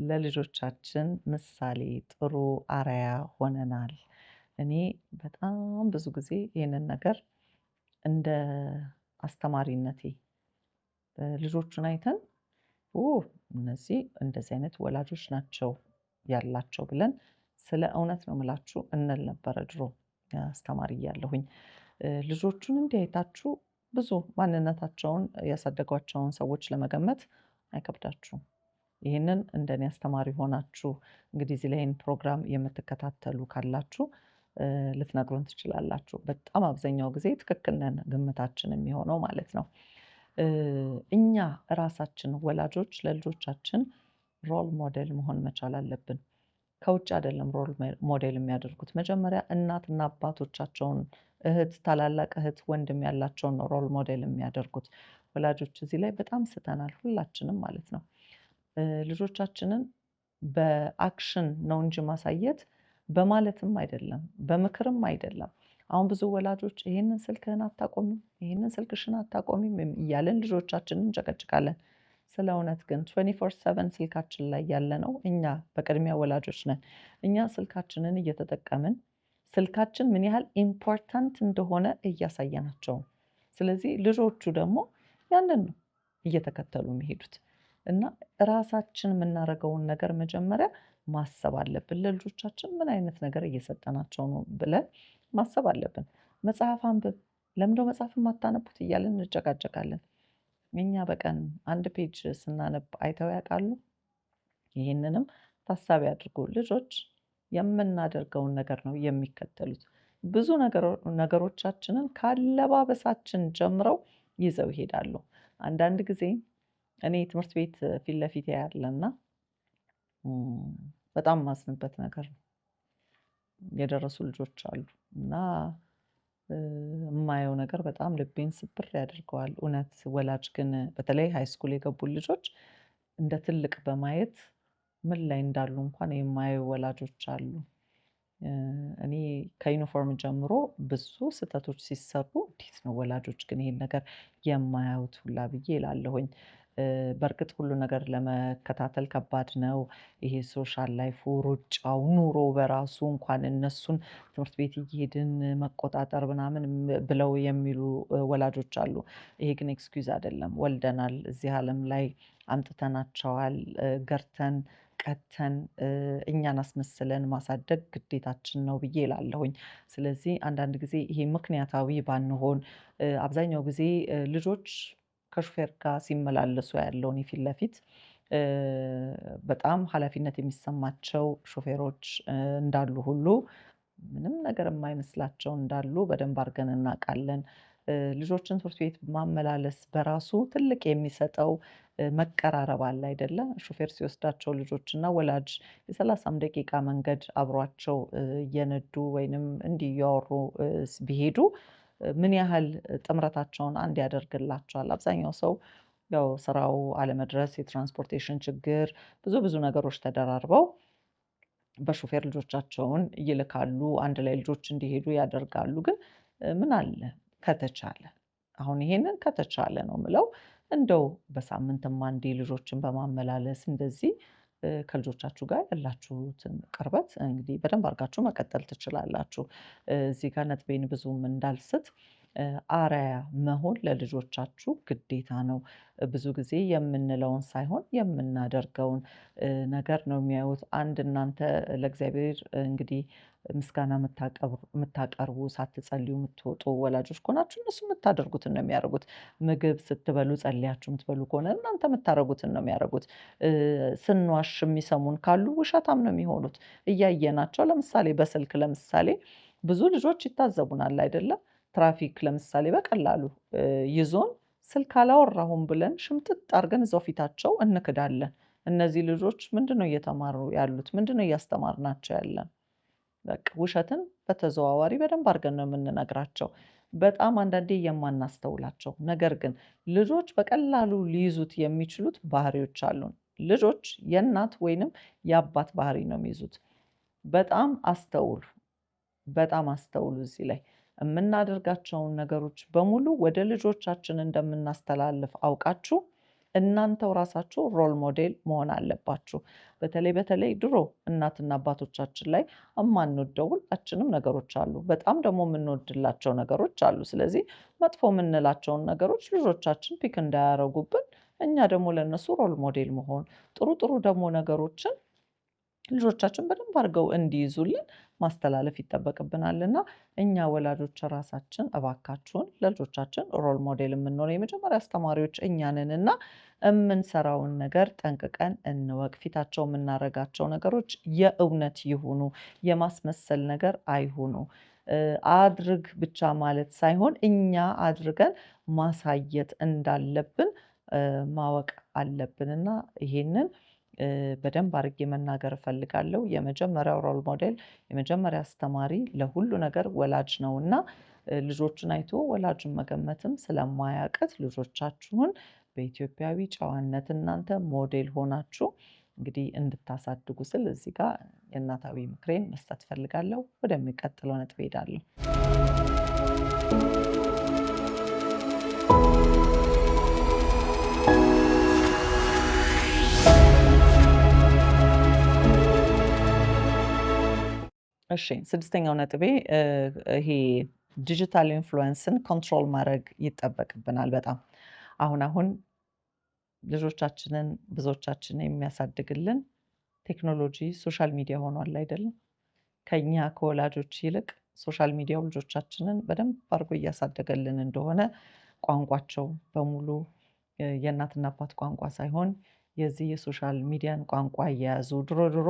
ለልጆቻችን ምሳሌ ጥሩ አርአያ ሆነናል? እኔ በጣም ብዙ ጊዜ ይህንን ነገር እንደ አስተማሪነቴ ልጆቹን አይተን እነዚህ እንደዚህ አይነት ወላጆች ናቸው ያላቸው ብለን ስለ እውነት ነው የምላችሁ እንል ነበረ ድሮ አስተማሪ እያለሁኝ። ልጆቹን እንዲህ አይታችሁ ብዙ ማንነታቸውን ያሳደጓቸውን ሰዎች ለመገመት አይከብዳችሁም። ይህንን እንደኔ አስተማሪ ሆናችሁ እንግዲህ እዚህ ላይ ይህን ፕሮግራም የምትከታተሉ ካላችሁ ልትነግሩን ትችላላችሁ። በጣም አብዛኛው ጊዜ ትክክል ነን ግምታችን የሚሆነው ማለት ነው። እኛ ራሳችን ወላጆች ለልጆቻችን ሮል ሞዴል መሆን መቻል አለብን። ከውጭ አይደለም ሮል ሞዴል የሚያደርጉት። መጀመሪያ እናትና አባቶቻቸውን ታላላቅ እህት ወንድም ያላቸውን ነው ሮል ሞዴል የሚያደርጉት። ወላጆች እዚህ ላይ በጣም ስተናል ሁላችንም ማለት ነው። ልጆቻችንን በአክሽን ነው እንጂ ማሳየት በማለትም አይደለም በምክርም አይደለም። አሁን ብዙ ወላጆች ይሄንን ስልክህን አታቆሚም፣ ይሄንን ስልክሽን አታቆሚም እያልን ልጆቻችንን እንጨቀጭቃለን። ስለ እውነት ግን 24/7 ስልካችን ላይ ያለነው እኛ በቅድሚያ ወላጆች ነን። እኛ ስልካችንን እየተጠቀምን ስልካችን ምን ያህል ኢምፖርታንት እንደሆነ እያሳየናቸው ነው። ስለዚህ ልጆቹ ደግሞ ያንን ነው እየተከተሉ የሚሄዱት እና ራሳችን የምናደርገውን ነገር መጀመሪያ ማሰብ አለብን። ለልጆቻችን ምን አይነት ነገር እየሰጠናቸው ነው ብለን ማሰብ አለብን። መጽሐፍ አንብብ፣ ለምንድነው መጽሐፍ የማታነቡት እያልን እንጨቃጨቃለን። እኛ በቀን 1 ፔጅ ስናነብ አይተው ያውቃሉ? ይህንንም ታሳቢ አድርጉ። ልጆች የምናደርገውን ነገር ነው የሚከተሉት። ብዙ ነገሮቻችንን ከአለባበሳችን ጀምረው ይዘው ይሄዳሉ። አንዳንድ ጊዜ እኔ ትምህርት ቤት ፊት ለፊቴ ያለና በጣም የማዝንበት ነገር ነው። የደረሱ ልጆች አሉ እና የማየው ነገር በጣም ልቤን ስብር ያደርገዋል። እውነት ወላጅ ግን በተለይ ሃይስኩል የገቡ ልጆች እንደ ትልቅ በማየት ምን ላይ እንዳሉ እንኳን የማያዩ ወላጆች አሉ። እኔ ከዩኒፎርም ጀምሮ ብዙ ስህተቶች ሲሰሩ እንዴት ነው ወላጆች ግን ይሄን ነገር የማያዩት ሁላ ብዬ እላለሁኝ። በእርግጥ ሁሉ ነገር ለመከታተል ከባድ ነው። ይሄ ሶሻል ላይፉ፣ ሩጫው፣ ኑሮ በራሱ እንኳን እነሱን ትምህርት ቤት እየሄድን መቆጣጠር ምናምን ብለው የሚሉ ወላጆች አሉ። ይሄ ግን ኤክስኪውዝ አይደለም። ወልደናል፣ እዚህ ዓለም ላይ አምጥተናቸዋል። ገርተን ቀተን እኛን አስመስለን ማሳደግ ግዴታችን ነው ብዬ እላለሁኝ። ስለዚህ አንዳንድ ጊዜ ይሄ ምክንያታዊ ባንሆን አብዛኛው ጊዜ ልጆች ከሹፌር ጋር ሲመላለሱ ያለውን የፊት ለፊት በጣም ኃላፊነት የሚሰማቸው ሾፌሮች እንዳሉ ሁሉ ምንም ነገር የማይመስላቸው እንዳሉ በደንብ አድርገን እናውቃለን። ልጆችን ትምህርት ቤት ማመላለስ በራሱ ትልቅ የሚሰጠው መቀራረብ አለ አይደለ? ሹፌር ሲወስዳቸው ልጆች እና ወላጅ የ30 ደቂቃ መንገድ አብሯቸው እየነዱ ወይንም እንዲህ እያወሩ ቢሄዱ ምን ያህል ጥምረታቸውን አንድ ያደርግላቸዋል። አብዛኛው ሰው ያው ስራው አለመድረስ፣ የትራንስፖርቴሽን ችግር፣ ብዙ ነገሮች ተደራርበው በሹፌር ልጆቻቸውን ይልካሉ። አንድ ላይ ልጆች እንዲሄዱ ያደርጋሉ። ግን ምን አለ ከተቻለ አሁን ይሄንን ከተቻለ ነው የምለው እንደው በሳምንትም አንዴ ልጆችን በማመላለስ እንደዚህ ከልጆቻችሁ ጋር ያላችሁትን ቅርበት እንግዲህ በደንብ አድርጋችሁ መቀጠል ትችላላችሁ። እዚህ ጋር ነጥቤን ብዙም እንዳልስት አርአያ መሆን ለልጆቻችሁ ግዴታ ነው። ብዙ ጊዜ የምንለውን ሳይሆን የምናደርገውን ነገር ነው የሚያዩት። አንድ እናንተ ለእግዚአብሔር እንግዲህ ምስጋና የምታቀርቡ ሳትጸልዩ የምትወጡ ወላጆች ከሆናችሁ እነሱ የምታደርጉትን ነው የሚያደርጉት። ምግብ ስትበሉ ጸልያችሁ የምትበሉ ከሆነ እናንተ የምታደርጉትን ነው የሚያደርጉት። ስንዋሽ የሚሰሙን ካሉ ውሸታም ነው የሚሆኑት እያየናቸው። ለምሳሌ በስልክ ለምሳሌ ብዙ ልጆች ይታዘቡናል አይደለም? ትራፊክ ለምሳሌ በቀላሉ ይዞን ስልክ አላወራሁም ብለን ሽምጥጥ አድርገን እዛው ፊታቸው እንክዳለን። እነዚህ ልጆች ምንድነው እየተማሩ ያሉት? ምንድነው እያስተማርናቸው ያለን? በቃ ውሸትን በተዘዋዋሪ በደንብ አድርገን ነው የምንነግራቸው። በጣም አንዳንዴ የማናስተውላቸው ነገር ግን ልጆች በቀላሉ ሊይዙት የሚችሉት ባህሪዎች አሉን። ልጆች የእናት ወይንም የአባት ባህሪ ነው የሚይዙት። በጣም አስተውሉ፣ በጣም አስተውሉ። እዚህ ላይ የምናደርጋቸውን ነገሮች በሙሉ ወደ ልጆቻችን እንደምናስተላልፍ አውቃችሁ እናንተው ራሳችሁ ሮል ሞዴል መሆን አለባችሁ። በተለይ ድሮ እናትና አባቶቻችን ላይ የማንወደው ሁላችንም ነገሮች አሉ። በጣም ደግሞ የምንወድላቸው ነገሮች አሉ። ስለዚህ መጥፎ የምንላቸውን ነገሮች ልጆቻችን ፒክ እንዳያደርጉብን እኛ ደግሞ ለእነሱ ሮል ሞዴል መሆን ጥሩ ደግሞ ነገሮችን ልጆቻችን በደንብ አድርገው እንዲይዙልን ማስተላለፍ ይጠበቅብናልና እኛ ወላጆች ራሳችን እባካችሁን ለልጆቻችን ሮል ሞዴል የምንሆነው የመጀመሪያ አስተማሪዎች እኛ ነንና የምንሰራውን ነገር ጠንቅቀን እንወቅ። ፊታቸው የምናደርጋቸው ነገሮች የእውነት ይሁኑ፣ የማስመሰል ነገር አይሁኑ። አድርግ ብቻ ማለት ሳይሆን እኛ አድርገን ማሳየት እንዳለብን ማወቅ አለብንና ይሄንን በደንብ አድርጌ መናገር እፈልጋለሁ። የመጀመሪያው ሮል ሞዴል የመጀመሪያ አስተማሪ ለሁሉ ነገር ወላጅ ነውና ልጆችን አይቶ ወላጅን መገመትም ስለማያቅት ልጆቻችሁን በኢትዮጵያዊ ጨዋነት እናንተ ሞዴል ሆናችሁ እንግዲህ እንድታሳድጉ ስል እዚህ ጋር የእናታዊ ምክሬን መስጠት ፈልጋለሁ። ወደሚቀጥለው ነጥብ ሄዳለሁ። እሺ 6ኛው ነጥቤ ይሄ ዲጂታል ኢንፍሉዌንስን ኮንትሮል ማድረግ ይጠበቅብናል በጣም። አሁን ልጆቻችንን ብዙዎቻችንን የሚያሳድግልን ቴክኖሎጂ ሶሻል ሚዲያ ሆኗል አይደለም? ከኛ ከወላጆች ይልቅ ሶሻል ሚዲያው ልጆቻችንን በደንብ አድርጎ እያሳደገልን እንደሆነ ቋንቋቸው በሙሉ የእናትና አባት ቋንቋ ሳይሆን የዚህ የሶሻል ሚዲያን ቋንቋ እየያዙ ድሮ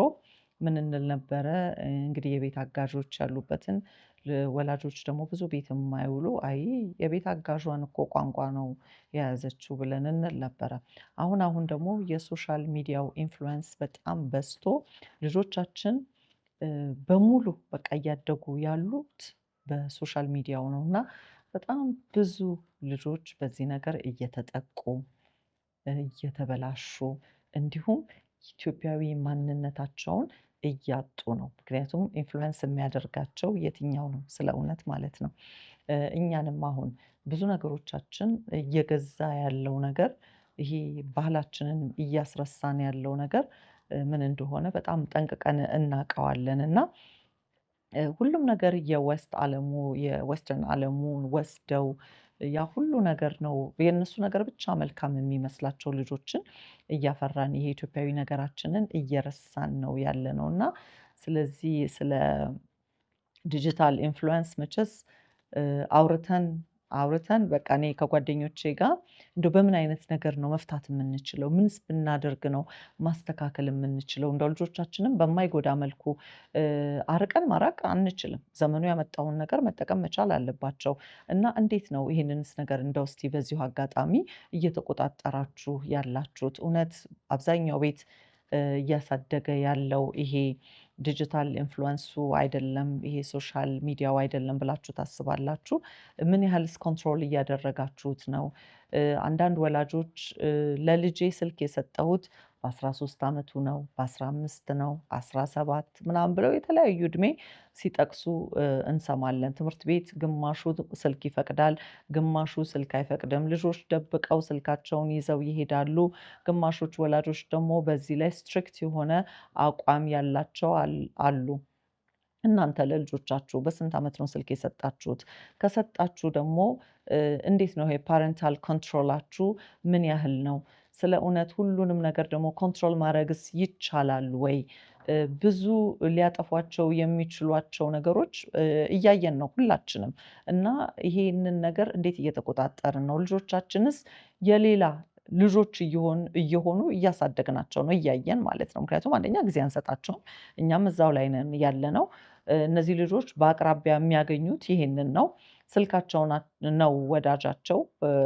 ምን እንል ነበረ እንግዲህ የቤት አጋዦች ያሉበትን ወላጆች ደግሞ ብዙ ቤት የማይውሉ አይ የቤት አጋዧን እኮ ቋንቋ ነው የያዘችው ብለን እንል ነበረ። አሁን ደግሞ የሶሻል ሚዲያው ኢንፍሉዌንስ በጣም በዝቶ ልጆቻችን በሙሉ በቃ እያደጉ ያሉት በሶሻል ሚዲያው ነው እና በጣም ብዙ ልጆች በዚህ ነገር እየተጠቁ እየተበላሹ እንዲሁም ኢትዮጵያዊ ማንነታቸውን እያጡ ነው። ምክንያቱም ኢንፍሉዌንስ የሚያደርጋቸው የትኛው ነው ስለ እውነት ማለት ነው። እኛንም አሁን ብዙ ነገሮቻችን እየገዛ ያለው ነገር ይሄ ባህላችንን እያስረሳን ያለው ነገር ምን እንደሆነ በጣም ጠንቅቀን እናውቀዋለን እና ሁሉም ነገር የዌስተርን ዓለሙን ወስደው ያ ሁሉ ነገር ነው የእነሱ ነገር ብቻ መልካም የሚመስላቸው ልጆችን እያፈራን ይሄ ኢትዮጵያዊ ነገራችንን እየረሳን ነው ያለነው እና ስለዚህ ስለ ዲጂታል ኢንፍሉዌንስ መቼስ አውርተን በቃ እኔ ከጓደኞቼ ጋር እንደው በምን አይነት ነገር ነው መፍታት የምንችለው? ምንስ ብናደርግ ነው ማስተካከል የምንችለው? እንደው ልጆቻችንን በማይጎዳ መልኩ አርቀን ማራቅ አንችልም። ዘመኑ ያመጣውን ነገር መጠቀም መቻል አለባቸው እና እንዴት ነው ይሄንንስ ነገር እንደው እስቲ በዚሁ አጋጣሚ እየተቆጣጠራችሁ ያላችሁት? እውነት አብዛኛው ቤት እያሳደገ ያለው ይሄ ዲጂታል ኢንፍሉዌንሱ አይደለም፣ ይሄ ሶሻል ሚዲያው አይደለም ብላችሁ ታስባላችሁ? ምን ያህልስ ኮንትሮል እያደረጋችሁት ነው? አንዳንድ ወላጆች ለልጄ ስልክ የሰጠሁት በ13 ዓመቱ ነው፣ በ15 ነው፣ 17 ምናምን ብለው የተለያዩ እድሜ ሲጠቅሱ እንሰማለን። ትምህርት ቤት ግማሹ ስልክ ይፈቅዳል፣ ግማሹ ስልክ አይፈቅድም። ልጆች ደብቀው ስልካቸውን ይዘው ይሄዳሉ። ግማሾች ወላጆች ደግሞ በዚህ ላይ ስትሪክት የሆነ አቋም ያላቸው አሉ። እናንተ ለልጆቻችሁ በስንት ዓመት ነው ስልክ የሰጣችሁት? ከሰጣችሁ ደግሞ እንዴት ነው ይሄ ፓረንታል ኮንትሮላችሁ ምን ያህል ነው? ስለ እውነት ሁሉንም ነገር ደግሞ ኮንትሮል ማድረግስ ይቻላል ወይ? ብዙ ሊያጠፏቸው የሚችሏቸው ነገሮች እያየን ነው ሁላችንም እና ይሄንን ነገር እንዴት እየተቆጣጠርን ነው? ልጆቻችንስ የሌላ ልጆች እየሆኑ እያሳደግናቸው ነው እያየን ማለት ነው። ምክንያቱም አንደኛ ጊዜ አንሰጣቸውም፣ እኛም እዛው ላይ ነን ያለነው። እነዚህ ልጆች በአቅራቢያ የሚያገኙት ይሄንን ነው። ስልካቸው ነው ወዳጃቸው፣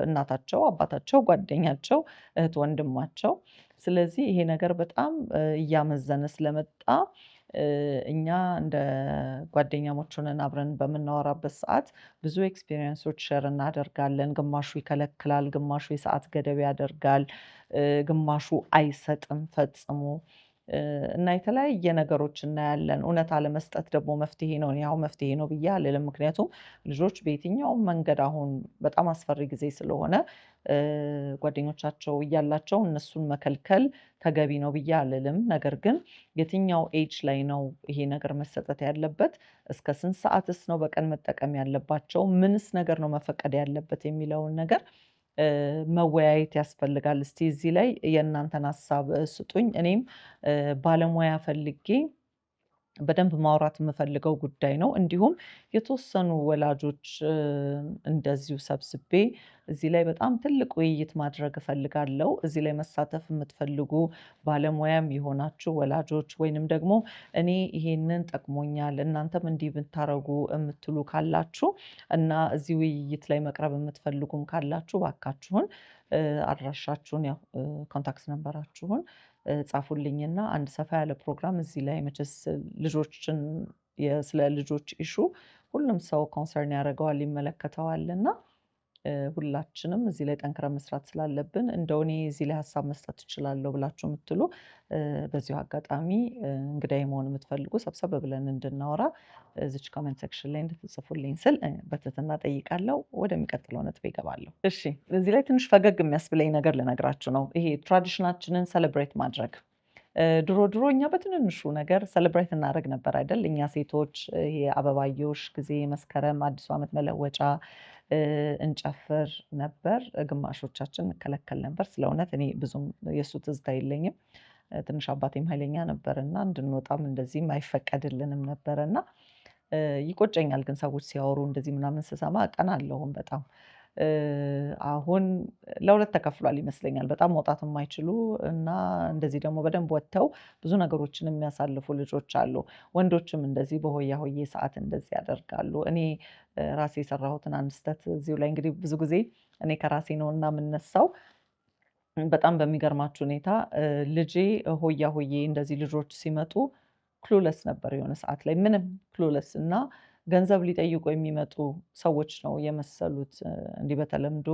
እናታቸው፣ አባታቸው፣ ጓደኛቸው፣ እህት ወንድማቸው። ስለዚህ ይሄ ነገር በጣም እያመዘነ ስለመጣ እኛ እንደ ጓደኛሞች ሆነን አብረን በምናወራበት ሰዓት ብዙ ኤክስፒሪየንሶች ሼር እናደርጋለን። ግማሹ ይከለክላል፣ ግማሹ የሰዓት ገደብ ያደርጋል፣ ግማሹ አይሰጥም ፈጽሞ እና የተለያየ ነገሮች እናያለን። እውነት አለመስጠት ደግሞ መፍትሄ ነው። እኔ አሁን መፍትሄ ነው ብዬ አልልም። ምክንያቱም ልጆች በየትኛውም መንገድ አሁን በጣም አስፈሪ ጊዜ ስለሆነ ጓደኞቻቸው እያላቸው እነሱን መከልከል ተገቢ ነው ብዬ አልልም። ነገር ግን የትኛው ኤጅ ላይ ነው ይሄ ነገር መሰጠት ያለበት? እስከ ስንት ሰዓትስ ነው በቀን መጠቀም ያለባቸው? ምንስ ነገር ነው መፈቀድ ያለበት የሚለውን ነገር መወያየት ያስፈልጋል። እስቲ እዚህ ላይ የእናንተን ሀሳብ ስጡኝ። እኔም ባለሙያ ፈልጌ በደንብ ማውራት የምፈልገው ጉዳይ ነው። እንዲሁም የተወሰኑ ወላጆች እንደዚሁ ሰብስቤ እዚህ ላይ በጣም ትልቅ ውይይት ማድረግ እፈልጋለሁ። እዚህ ላይ መሳተፍ የምትፈልጉ ባለሙያም የሆናችሁ ወላጆች ወይንም ደግሞ እኔ ይሄንን ጠቅሞኛል እናንተም እንዲህ ብታረጉ የምትሉ ካላችሁ እና እዚህ ውይይት ላይ መቅረብ የምትፈልጉም ካላችሁ እባካችሁን አድራሻችሁን ያው ኮንታክት ነምበራችሁን ጻፉልኝና አንድ ሰፋ ያለ ፕሮግራም እዚህ ላይ መቼስ ልጆችን ስለ ልጆች ኢሹ ሁሉም ሰው ኮንሰርን ያደርገዋል ይመለከተዋልና ሁላችንም እዚህ ላይ ጠንክረን መስራት ስላለብን እንደው እኔ እዚህ ላይ ሀሳብ መስጠት እችላለሁ ብላችሁ የምትሉ በዚሁ አጋጣሚ እንግዳዬ መሆን የምትፈልጉ ሰብሰብ ብለን እንድናወራ እዚች ኮሜንት ሴክሽን ላይ እንድትጽፉልኝ ስል በትህትና እጠይቃለሁ። ወደሚቀጥለው ነጥብ እገባለሁ። እሺ፣ እዚህ ላይ ትንሽ ፈገግ የሚያስብለኝ ነገር ልነግራችሁ ነው። ይሄ ትራዲሽናችንን ሰለብሬት ማድረግ ድሮ ድሮ እኛ በትንንሹ ነገር ሰለብሬት እናደርግ ነበር አይደል? እኛ ሴቶች ይሄ አበባዮሽ ጊዜ፣ መስከረም፣ አዲሱ ዓመት መለወጫ እንጨፍር ነበር። ግማሾቻችን እንከለከል ነበር። ስለ እውነት እኔ ብዙም የእሱ ትዝታ የለኝም። ትንሽ አባቴም ኃይለኛ ነበርና እንድንወጣም እንደዚህም አይፈቀድልንም ነበርና ይቆጨኛል። ግን ሰዎች ሲያወሩ እንደዚህ ምናምን ስሰማ ቀናለሁም በጣም። አሁን ለሁለት ተከፍሏል ይመስለኛል። በጣም መውጣት የማይችሉ እና እንደዚህ ደግሞ በደንብ ወጥተው ብዙ ነገሮችን የሚያሳልፉ ልጆች አሉ። ወንዶችም እንደዚህ በሆያ ሆዬ ሰዓት እንደዚህ ያደርጋሉ። እኔ ራሴ የሰራሁትን አንድ ስህተት እዚሁ ላይ እንግዲህ ብዙ ጊዜ እኔ ከራሴ ነውና የምነሳው። በጣም በሚገርማችሁ ሁኔታ ልጄ ሆያ ሆዬ እንደዚህ ልጆች ሲመጡ ክሉለስ ነበር የሆነ ሰዓት ላይ ምንም ክሉለስ እና ገንዘብ ሊጠይቁ የሚመጡ ሰዎች ነው የመሰሉት። እንዲህ በተለምዶ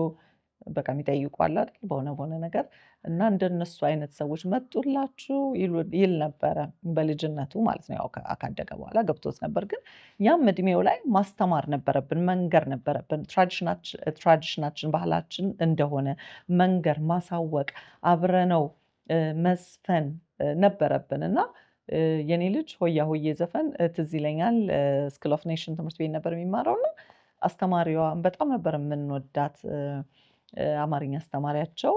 በቃ የሚጠይቁ አለ አይደል በሆነ ነገር እና እንደነሱ አይነት ሰዎች መጡላችሁ ይል ነበረ በልጅነቱ ማለት ነው። ያው ካደገ በኋላ ገብቶት ነበር። ግን ያም እድሜው ላይ ማስተማር ነበረብን፣ መንገር ነበረብን። ትራዲሽናችን ባህላችን እንደሆነ መንገር፣ ማሳወቅ፣ አብረነው መስፈን ነበረብን እና የኔ ልጅ ሆያ ሆዬ ዘፈን ትዝ ይለኛል። ስኩል ኦፍ ኔሽን ትምህርት ቤት ነበር የሚማረው እና አስተማሪዋ በጣም ነበር የምንወዳት። አማርኛ አስተማሪያቸው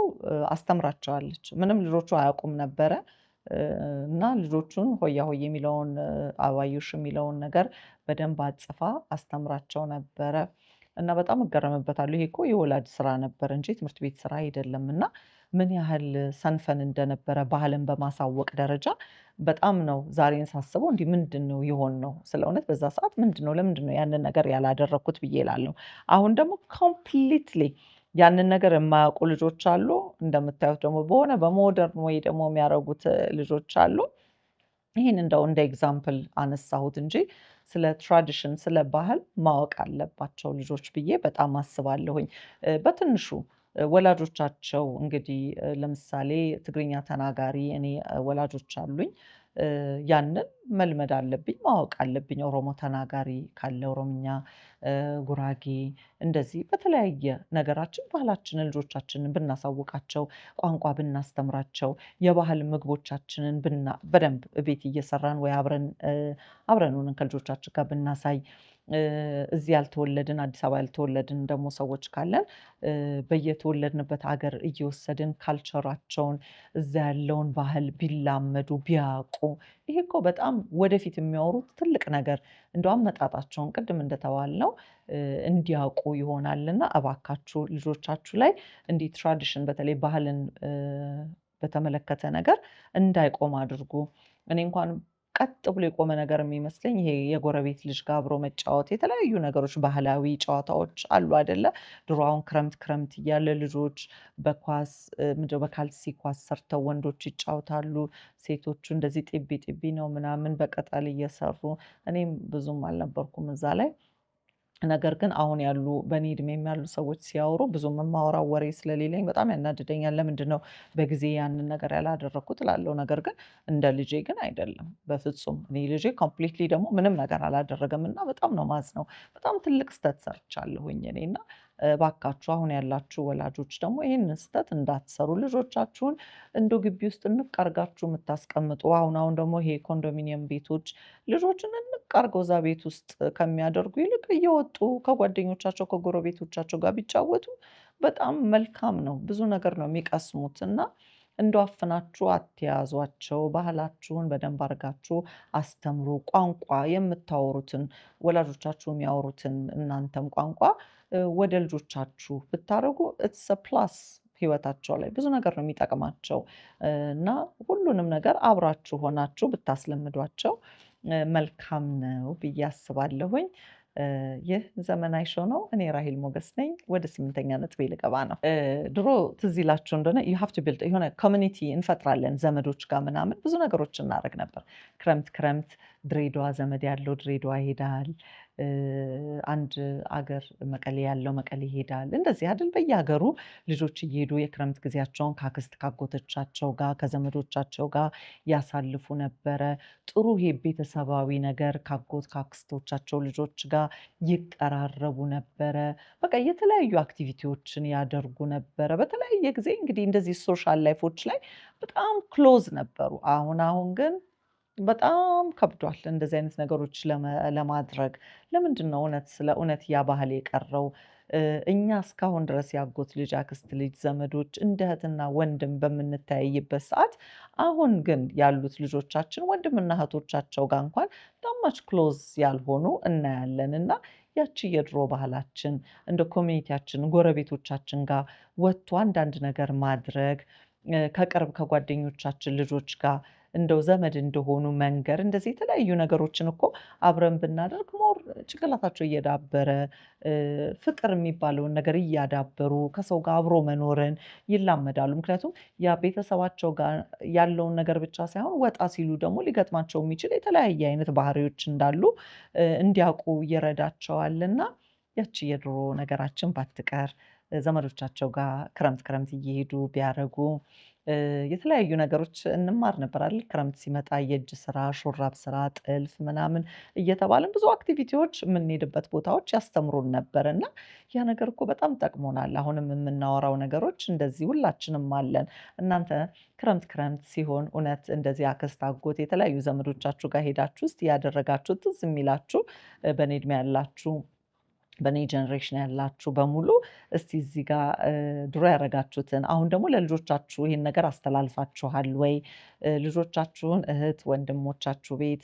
አስተምራቸዋለች። ምንም ልጆቹ አያውቁም ነበረ እና ልጆቹን ሆያ ሆዬ የሚለውን አበባዮሽ የሚለውን ነገር በደንብ አጽፋ አስተምራቸው ነበረ እና በጣም እገረምበታለሁ። ይሄ እኮ የወላጅ ስራ ነበር እንጂ ትምህርት ቤት ስራ አይደለም። እና ምን ያህል ሰንፈን እንደነበረ ባህልን በማሳወቅ ደረጃ በጣም ነው ዛሬን ሳስበው እንዲህ ምንድነው የሆነው? ስለ እውነት በዛ ሰዓት ለምንድነው ያንን ነገር ያላደረኩት ብዬ እላለሁ። አሁን ደግሞ ኮምፕሊትሊ ያንን ነገር የማያውቁ ልጆች አሉ። እንደምታዩት ደግሞ በሞደርን ወይ ደግሞ የሚያደርጉት ልጆች አሉ። ይህን እንደው እንደ ኤግዛምፕል አነሳሁት እንጂ ስለ ትራዲሽን ስለ ባህል ማወቅ አለባቸው ልጆች ብዬ በጣም አስባለሁኝ። በትንሹ ወላጆቻቸው እንግዲህ ለምሳሌ ትግርኛ ተናጋሪ እኔ ወላጆች አሉኝ። ያንን መልመድ አለብኝ፣ ማወቅ አለብኝ። ኦሮሞ ተናጋሪ ካለ ኦሮምኛ፣ ጉራጌ እንደዚህ በተለያየ ነገራችን ባህላችንን ልጆቻችንን ብናሳውቃቸው፣ ቋንቋ ብናስተምራቸው፣ የባህል ምግቦቻችንን በደንብ ቤት እየሰራን ወይ አብረን ሆነን ከልጆቻችን ጋር ብናሳይ፣ እዚህ ያልተወለድን አዲስ አበባ ያልተወለድን ደግሞ ሰዎች ካለን በየተወለድንበት ሀገር እየወሰድን ካልቸራቸውን እዛ ያለውን ባህል ቢላመዱ ቢያውቁ፣ ይሄ እኮ በጣም ወደፊት የሚያወሩት ትልቅ ነገር እንደው አመጣጣቸውን ቅድም እንደተባልነው እንዲያውቁ ይሆናልና እባካችሁ ልጆቻችሁ ላይ እንዲህ ትራዲሽን በተለይ ባህልን በተመለከተ ነገር እንዳይቆም አድርጉ። እኔ እንኳን ቀጥ ብሎ የቆመ ነገር የሚመስለኝ ይሄ የጎረቤት ልጅ ጋር አብሮ መጫወት፣ የተለያዩ ነገሮች ባህላዊ ጨዋታዎች አሉ አይደለ? ድሮ አሁን ክረምት እያለ ልጆች በኳስ ምንድነው በካልሲ ኳስ ሰርተው ወንዶች ይጫወታሉ። ሴቶቹ እንደዚህ ጢቢ ጢቢ ነው ምናምን በቅጠል እየሰሩ እኔም ብዙም አልነበርኩም እዛ ላይ። ነገር ግን አሁን ያሉ በእኔ እድሜም ያሉ ሰዎች ሲያወሩ ብዙም የማወራው ወሬ ስለሌለኝ በጣም ያናድደኛል። ለምንድነው በጊዜ ያንን ነገር ያላደረኩት እላለሁ። ነገር ግን እንደ ልጄ ግን አይደለም በፍጹም። እኔ ልጄ ኮምፕሊትሊ ደግሞ ምንም ነገር አላደረገም እና በጣም ነው ማዝነው። በጣም ትልቅ ስህተት ሰርቻለሁኝ እኔ እና እባካችሁ አሁን ያላችሁ ወላጆች ደግሞ ይሄንን ስህተት እንዳትሰሩ። ልጆቻችሁን እንደው ግቢ ውስጥ እንቅ አርጋችሁ የምታስቀምጡ አሁን ደግሞ ይሄ ኮንዶሚኒየም ቤቶች ልጆችን እንቅ አርገው እዛ ቤት ውስጥ ከሚያደርጉ ይልቅ እየወጡ ከጓደኞቻቸው ከጎረቤቶቻቸው ጋር ቢጫወቱ በጣም መልካም ነው። ብዙ ነገር ነው የሚቀስሙት እና እንደው አፍናችሁ አትያዟቸው። ባህላችሁን በደንብ አርጋችሁ አስተምሩ። ቋንቋ የምታወሩትን ወላጆቻችሁ የሚያወሩትን እናንተም ቋንቋ ወደ ልጆቻችሁ ብታደርጉ ኢትስ አ ፕላስ ህይወታቸው ላይ ብዙ ነገር ነው የሚጠቅማቸው እና ሁሉንም ነገር አብራችሁ ሆናችሁ ብታስለምዷቸው መልካም ነው ብዬ አስባለሁኝ። ይህ ዘመናዊ ሾው ነው። እኔ ራሄል ሞገስ ነኝ። ወደ 8ኛ ነጥቤ ልገባ ነው። ድሮ ትዝ ይላችሁ እንደሆነ ዩ ሃቭ ቱ ቢልድ የሆነ ኮሚኒቲ እንፈጥራለን ዘመዶች ጋር ምናምን ብዙ ነገሮች እናደርግ ነበር። ክረምት ድሬዳዋ ዘመድ ያለው ድሬዳዋ ይሄዳል። አንድ አገር መቀሌ ያለው መቀሌ ይሄዳል። እንደዚህ አይደል በየሀገሩ ልጆች እየሄዱ የክረምት ጊዜያቸውን ከአክስት ከአጎቶቻቸው ጋር ከዘመዶቻቸው ጋር ያሳልፉ ነበረ። ጥሩ ይሄ ቤተሰባዊ ነገር ከአጎት ከአክስቶቻቸው ልጆች ጋር ይቀራረቡ ነበረ። በቃ የተለያዩ አክቲቪቲዎችን ያደርጉ ነበረ። በተለያየ ጊዜ እንግዲህ እንደዚህ ሶሻል ላይፎች ላይ በጣም ክሎዝ ነበሩ። አሁን ግን በጣም ከብዷል እንደዚህ አይነት ነገሮች ለማድረግ። ለምንድነው ስለ እውነት ያ ባህል የቀረው? እኛ እስካሁን ድረስ የአጎት ልጅ፣ አክስት ልጅ፣ ዘመዶች እንደ እህትና ወንድም በምንተያይበት ሰዓት፣ አሁን ግን ያሉት ልጆቻችን ወንድምና እህቶቻቸው ጋር እንኳን that much ክሎዝ ያልሆኑ እናያለን። እና ያቺ የድሮ ባህላችን እንደ ኮሚኒቲያችን ጎረቤቶቻችን ጋር ወጥቶ አንዳንድ ነገር ማድረግ ከቅርብ ከጓደኞቻችን ልጆች ጋር እንደው ዘመድ እንደሆኑ መንገር እንደዚህ የተለያዩ ነገሮችን እኮ አብረን ብናደርግ ሞር ጭንቅላታቸው እየዳበረ ፍቅር የሚባለውን ነገር እያዳበሩ ከሰው ጋር አብሮ መኖርን ይላመዳሉ። ምክንያቱም ያ ቤተሰባቸው ጋር ያለውን ነገር ብቻ ሳይሆን ወጣ ሲሉ ደግሞ ሊገጥማቸው የሚችል የተለያየ አይነት ባህሪዎች እንዳሉ እንዲያውቁ ይረዳቸዋልና ያቺ የድሮ ነገራችን ባትቀር ዘመዶቻቸው ጋር ክረምት ክረምት እየሄዱ ቢያደርጉ የተለያዩ ነገሮች እንማር ነበር አይደል? ክረምት ሲመጣ የእጅ ስራ፣ ሹራብ ስራ፣ ጥልፍ ምናምን እየተባልን ብዙ አክቲቪቲዎች የምንሄድበት ቦታዎች ያስተምሩን ነበር እና ያ ነገር እኮ በጣም ጠቅሞናል። አሁንም የምናወራው ነገሮች እንደዚህ ሁላችንም አለን። እናንተ ክረምት ክረምት ሲሆን እውነት እንደዚህ አክስት፣ አጎት የተለያዩ ዘመዶቻችሁ ጋር ሄዳችሁ እስቲ ያደረጋችሁት ትዝ የሚላችሁ በእኔ እድሜ ያላችሁ በእኔ ጀነሬሽን ያላችሁ በሙሉ እስቲ እዚህ ጋር ድሮ ያደረጋችሁትን አሁን ደግሞ ለልጆቻችሁ ይሄን ነገር አስተላልፋችኋል ወይ? ልጆቻችሁን እህት ወንድሞቻችሁ ቤት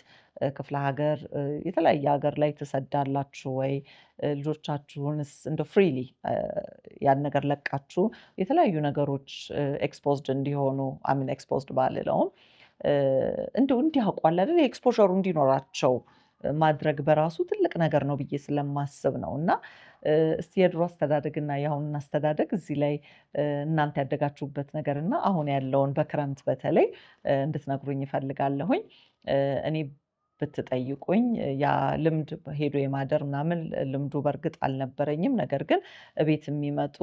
ክፍለ ሀገር የተለያየ ሀገር ላይ ትሰዳላችሁ ወይ? ልጆቻችሁንስ እንደ ፍሪሊ ያን ነገር ለቃችሁ የተለያዩ ነገሮች ኤክስፖዝድ እንዲሆኑ አሚን ኤክስፖዝድ ባልለውም እንደው እንዲያውቁ አለ አይደል ኤክስፖዠሩ እንዲኖራቸው ማድረግ በራሱ ትልቅ ነገር ነው ብዬ ስለማስብ ነው። እና እስቲ የድሮ አስተዳደግና የአሁኑን አስተዳደግ እዚህ ላይ እናንተ ያደጋችሁበት ነገር እና አሁን ያለውን በክረምት በተለይ እንድትነግሩኝ እፈልጋለሁኝ። እኔ ብትጠይቁኝ ያ ልምድ ሄዶ የማደር ምናምን ልምዱ በእርግጥ አልነበረኝም። ነገር ግን እቤት የሚመጡ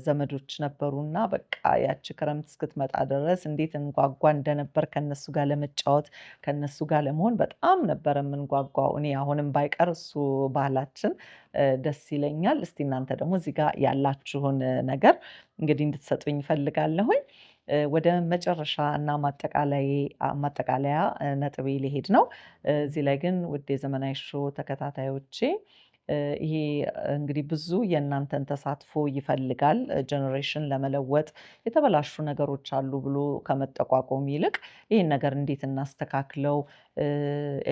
ዘመዶች ነበሩና በቃ ያቺ ክረምት እስክትመጣ ድረስ እንዴት እንጓጓ እንደነበር ከእነሱ ጋር ለመጫወት ከእነሱ ጋር ለመሆን በጣም ነበር የምንጓጓው። እኔ አሁንም ባይቀር እሱ ባህላችን ደስ ይለኛል። እስቲ እናንተ ደግሞ እዚህ ጋር ያላችሁን ነገር እንግዲህ እንድትሰጡኝ እፈልጋለሁኝ። ወደ መጨረሻ እና ማጠቃለያ ነጥቤ ልሄድ ነው። እዚህ ላይ ግን ውድ የዘመናዊ ሾው ተከታታዮቼ ይሄ እንግዲህ ብዙ የእናንተን ተሳትፎ ይፈልጋል። ጀነሬሽን ለመለወጥ የተበላሹ ነገሮች አሉ ብሎ ከመጠቋቆም ይልቅ ይሄን ነገር እንዴት እናስተካክለው?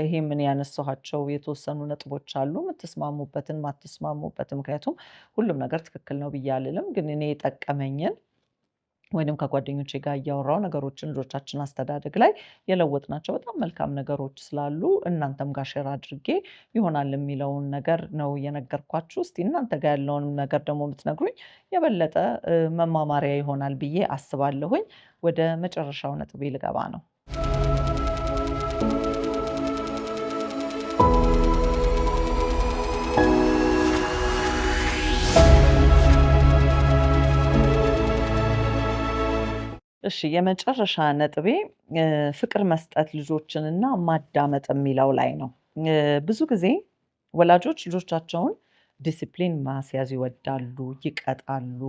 ይሄ ምን ያነሳኋቸው የተወሰኑ ነጥቦች አሉ። የምትስማሙበትን ማትስማሙበትን ምክንያቱም ሁሉም ነገር ትክክል ነው ብዬ አልልም። ግን እኔ የጠቀመኝን ወይንም ከጓደኞቼ ጋር እያወራሁ ነገሮችን ልጆቻችን አስተዳደግ ላይ የለወጥናቸው በጣም መልካም ነገሮች ስላሉ እናንተም ጋር ሼር አድርጌ ይሆናል የሚለውን ነገር ነው የነገርኳችሁ። እስቲ እናንተ ጋር ያለውንም ነገር ደግሞ የምትነግሩኝ የበለጠ መማማሪያ ይሆናል ብዬ አስባለሁኝ። ወደ መጨረሻው ነጥቤ ልገባ ነው። እሺ የመጨረሻ ነጥቤ ፍቅር መስጠት ልጆችንና ማዳመጥ የሚለው ላይ ነው። ብዙ ጊዜ ወላጆች ልጆቻቸውን ዲሲፕሊን ማስያዝ ይወዳሉ፣ ይቀጣሉ።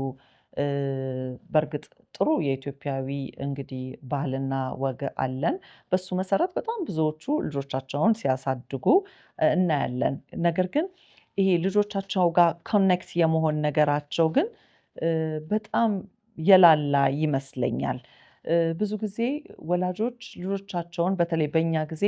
በእርግጥ ጥሩ የኢትዮጵያዊ እንግዲህ ባህልና ወግ አለን። በሱ መሰረት በጣም ብዙዎቹ ልጆቻቸውን ሲያሳድጉ እናያለን። ነገር ግን ይሄ ልጆቻቸው ጋር ኮኔክት የመሆን ነገራቸው ግን በጣም የላላ ይመስለኛል። ብዙ ብዙ ጊዜ ወላጆች ልጆቻቸውን በተለይ በእኛ ጊዜ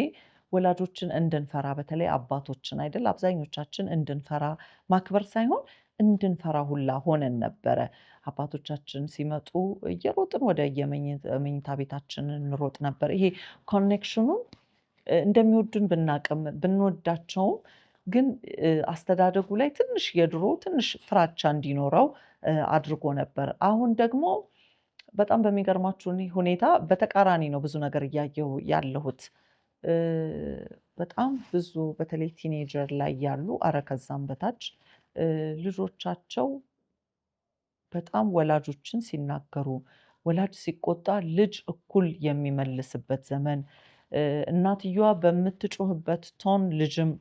ወላጆችን እንድንፈራ በተለይ አባቶችን አይደል አብዛኞቻችን እንድንፈራ ማክበር ሳይሆን እንድንፈራ ሁላ ሆነን ነበረ። አባቶቻችን ሲመጡ እየሮጥን ወደ የመኝታ ቤታችን እንሮጥ ነበር። ይሄ ኮኔክሽኑን እንደሚወዱን ብናቅም ብንወዳቸውም ግን አስተዳደጉ ላይ ትንሽ የድሮ ትንሽ ፍራቻ እንዲኖረው አድርጎ ነበር። አሁን ደግሞ በጣም በሚገርማችሁ ሁኔታ በተቃራኒ ነው ብዙ ነገር እያየሁ ያለሁት። በጣም ብዙ በተለይ ቲኔጀር ላይ ያሉ ከዛም በታች ልጆቻቸው በጣም ወላጆችን ሲናገሩ፣ ወላጅ ሲቆጣ ልጅ እኩል የሚመልስበት ዘመን፣ እናትየዋ በምትጮህበት ቶን ልጅም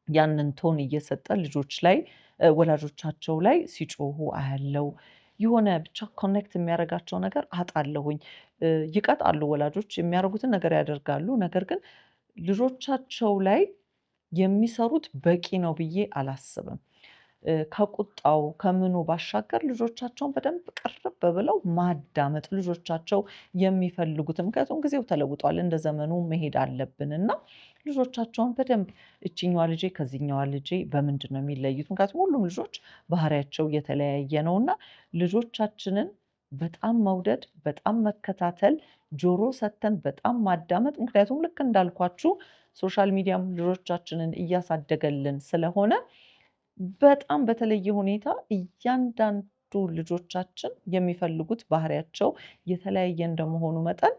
ያንን ቶን እየሰጠ ልጆች ላይ ወላጆቻቸው ላይ ሲጮሁ አያለው። የሆነ ብቻ ኮኔክት የሚያደርጋቸው ነገር አጣለሁኝ። ይቀጣሉ ወላጆች የሚያደርጉትን ነገር ያደርጋሉ። ነገር ግን ልጆቻቸው ላይ የሚሰሩት በቂ ነው ብዬ አላስብም። ከቁጣው ከምኑ ባሻገር ልጆቻቸውን በደንብ ቅርብ ብለው ማዳመጥ ልጆቻቸው የሚፈልጉትን ምክንያቱም ጊዜው ተለውጧል እንደ ዘመኑ መሄድ አለብን እና ልጆቻቸውን በደንብ እችኛዋ ልጄ ከዚህኛዋ ልጄ በምንድነው የሚለዩት? ምክንያቱም ሁሉም ልጆች ባህሪያቸው የተለያየ ነውና ልጆቻችንን በጣም መውደድ፣ በጣም መከታተል፣ ጆሮ ሰጥተን በጣም ማዳመጥ ምክንያቱም ልክ እንዳልኳችሁ ሶሻል ሚዲያም ልጆቻችንን እያሳደገልን ስለሆነ በጣም በተለየ ሁኔታ እያንዳንዱ ልጆቻችን የሚፈልጉት ባህሪያቸው የተለያየ እንደመሆኑ መጠን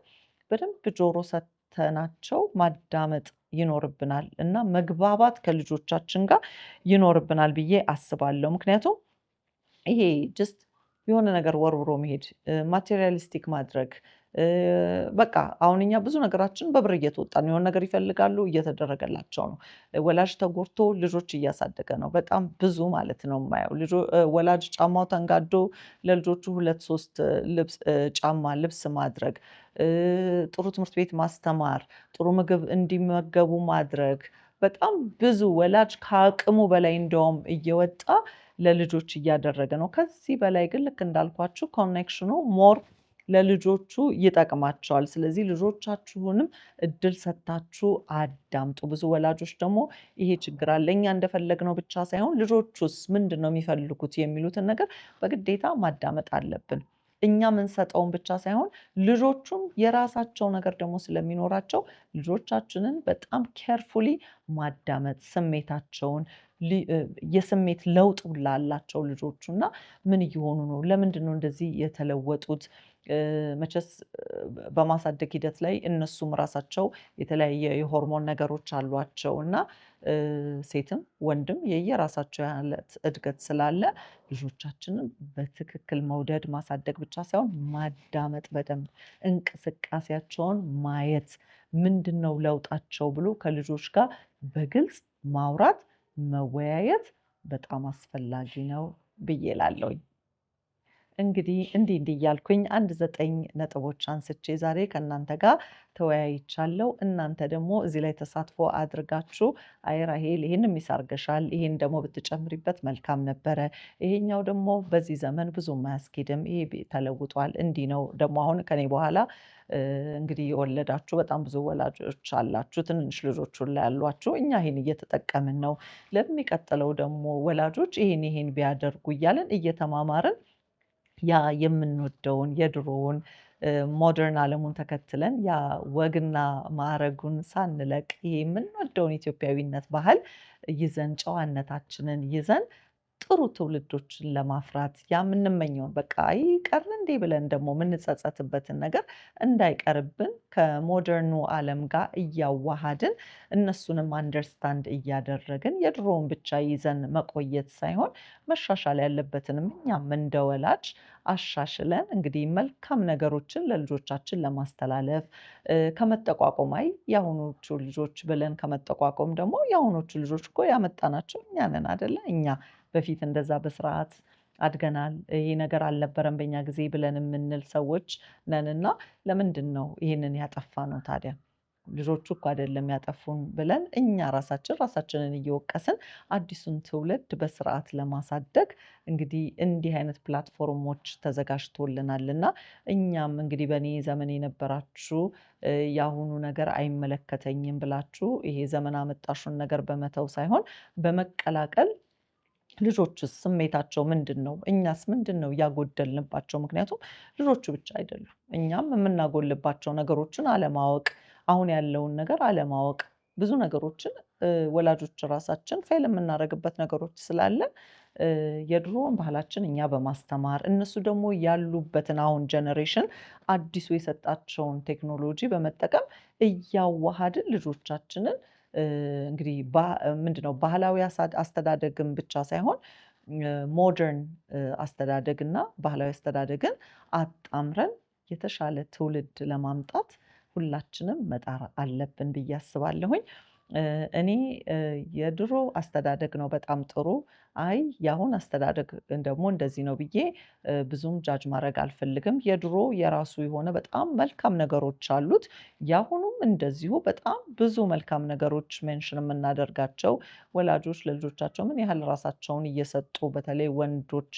በደንብ ጆሮ ሰጥተናቸው ማዳመጥ ይኖርብናል እና መግባባት ከልጆቻችን ጋር ይኖርብናል ብዬ አስባለሁ። ምክንያቱም ይሄ ጀስት የሆነ ነገር ወርውሮ መሄድ ማቴሪያሊስቲክ ማድረግ በቃ አሁን እኛ ብዙ ነገራችን በብር እየተወጣን ነው። የሆነ ነገር ይፈልጋሉ እየተደረገላቸው ነው። ወላጅ ተጎድቶ ልጆች እያሳደገ ነው። በጣም ብዙ ማለት ነው የማየው ወላጅ ጫማው ተንጋዶ ለልጆቹ 2 3 ልብስ ጫማ ልብስ ማድረግ፣ ጥሩ ትምህርት ቤት ማስተማር፣ ጥሩ ምግብ እንዲመገቡ ማድረግ በጣም ብዙ ወላጅ ከአቅሙ በላይ እንደውም እየወጣ ለልጆች እያደረገ ነው። ከዚህ በላይ ግን ልክ እንዳልኳችሁ ኮኔክሽኑ ሞር ለልጆቹ ይጠቅማቸዋል። ስለዚህ ልጆቻችሁንም እድል ሰጥታችሁ አዳምጡ። ብዙ ወላጆች ደግሞ ይሄ ችግር አለ። እኛ እንደፈለግነው ብቻ ሳይሆን ልጆቹስ ምንድነው የሚፈልጉት የሚሉትን ነገር በግዴታ ማዳመጥ አለብን። እኛ የምንሰጠውን ብቻ ሳይሆን ልጆቹም የራሳቸው ነገር ደግሞ ስለሚኖራቸው ልጆቻችንን በጣም ኬርፉሊ ማዳመጥ ስሜታቸውን የስሜት ለውጥ ሁላ አላቸው ልጆቹ እና ምን እየሆኑ ነው? ለምንድነው እንደዚህ የተለወጡት? መቼስ በማሳደግ ሂደት ላይ እነሱም ራሳቸው የተለያየ የሆርሞን ነገሮች አሏቸው እና ሴትም ወንድም የየራሳቸው ያለት እድገት ስላለ ልጆቻችንን በትክክል መውደድ ማሳደግ ብቻ ሳይሆን ማዳመጥ በደንብ እንቅስቃሴያቸውን ማየት ምንድነው ለውጣቸው ብሎ ከልጆች ጋር በግልጽ ማውራት መወያየት በጣም አስፈላጊ ነው ብዬ እላለሁኝ። እንግዲህ እንዲህ እያልኩኝ 9 ነጥቦች አንስቼ ዛሬ ከእናንተ ጋር ተወያይቻለሁ። እናንተ ደግሞ እዚህ ላይ ተሳትፎ አድርጋችሁ አይ ራሄል ይሄን ሚስ አርገሻል፣ ይሄን ደግሞ ብትጨምሪበት መልካም ነበረ፣ ይሄኛው ደግሞ በዚህ ዘመን ብዙም አያስኬድም፣ ይሄ ተለውጧል፣ እንዲህ ነው ደግሞ አሁን ከኔ በኋላ እንግዲህ የወለዳችሁ በጣም ብዙ ወላጆች አላችሁ፣ ትንንሽ ልጆች ሁላ ያሏችሁ፣ እኛ ይሄን እየተጠቀምን ነው፣ ለሚቀጥለው ደግሞ ወላጆች ይሄን ቢያደርጉ እያልን እየተማማርን ያ የምንወደውን የድሮውን ሞደርን ዓለሙን ተከትለን ያ ወግና ማዕረጉን ሳንለቅ ይሄ የምንወደውን ኢትዮጵያዊነት ባህል ይዘን ጨዋነታችንን ይዘን ጥሩ ትውልዶችን ለማፍራት ያ የምንመኘውን በቃ አይ ቀረ እንዴ ብለን ደግሞ የምንጸጸትበትን ነገር እንዳይቀርብን ከሞደርኑ ዓለም ጋር እያዋሃድን እነሱንም አንደርስታንድ እያደረግን የድሮውን ብቻ ይዘን መቆየት ሳይሆን መሻሻል ያለበትንም እኛም እንደ ወላጅ አሻሽለን እንግዲህ መልካም ነገሮችን ለልጆቻችን ለማስተላለፍ ከመጠቋቆም አይ የአሁኖቹ ልጆች ብለን ከመጠቋቆም ደግሞ የአሁኖቹ ልጆች እኮ ያመጣናቸው እኛ ነን አይደለ? እኛ በፊት እንደዛ በስርዓት አድገናል፣ ይሄ ነገር አልነበረም በእኛ ጊዜ ብለን የምንል ሰዎች ነንና ለምንድነው ይሄንን ያጠፋነው ታዲያ? ልጆቹ እኮ አይደለም ያጠፉን ብለን እኛ ራሳችንን እየወቀስን አዲሱን ትውልድ በስርዓት ለማሳደግ እንግዲህ እንዲህ አይነት ፕላትፎርሞች ተዘጋጅቶልናልና እኛም እንግዲህ በእኔ ዘመን የነበራችሁ የአሁኑ ነገር አይመለከተኝም ብላችሁ ይሄ ዘመን አመጣሹን ነገር በመተው ሳይሆን በመቀላቀል ልጆችስ ስሜታቸው ምንድነው? እኛስ ምንድነው ያጎደልንባቸው? ምክንያቱም ልጆቹ ብቻ አይደሉም። እኛም የምናጎልባቸው ነገሮችን አለማወቅ፣ አሁን ያለውን ነገር አለማወቅ፣ ብዙ ነገሮችን ወላጆች ራሳችን ፌል የምናደርግበት ነገሮች ስላለ የድሮውን ባህላችን እኛ በማስተማር እነሱ ደግሞ ያሉበትን አሁን ጀነሬሽን አዲሱ የሰጣቸውን ቴክኖሎጂ በመጠቀም እያዋሃድን ልጆቻችንን እንግዲህ ምንድነው ባህላዊ አስተዳደግን ብቻ ሳይሆን ሞደርን አስተዳደግና ባህላዊ አስተዳደግን አጣምረን የተሻለ ትውልድ ለማምጣት ሁላችንም መጣር አለብን ብዬ አስባለሁኝ። እኔ የድሮ አስተዳደግ ነው በጣም ጥሩ፣ አይ የአሁን አስተዳደግ ደግሞ እንደዚህ ነው ብዬ ብዙም ጃጅ ማድረግ አልፈልግም። የድሮ የራሱ የሆነ በጣም መልካም ነገሮች አሉት። የአሁኑም እንደዚሁ በጣም ብዙ መልካም ነገሮች ሜንሽን የምናደርጋቸው ወላጆች ለልጆቻቸው ምን ያህል ራሳቸውን እየሰጡ በተለይ ወንዶች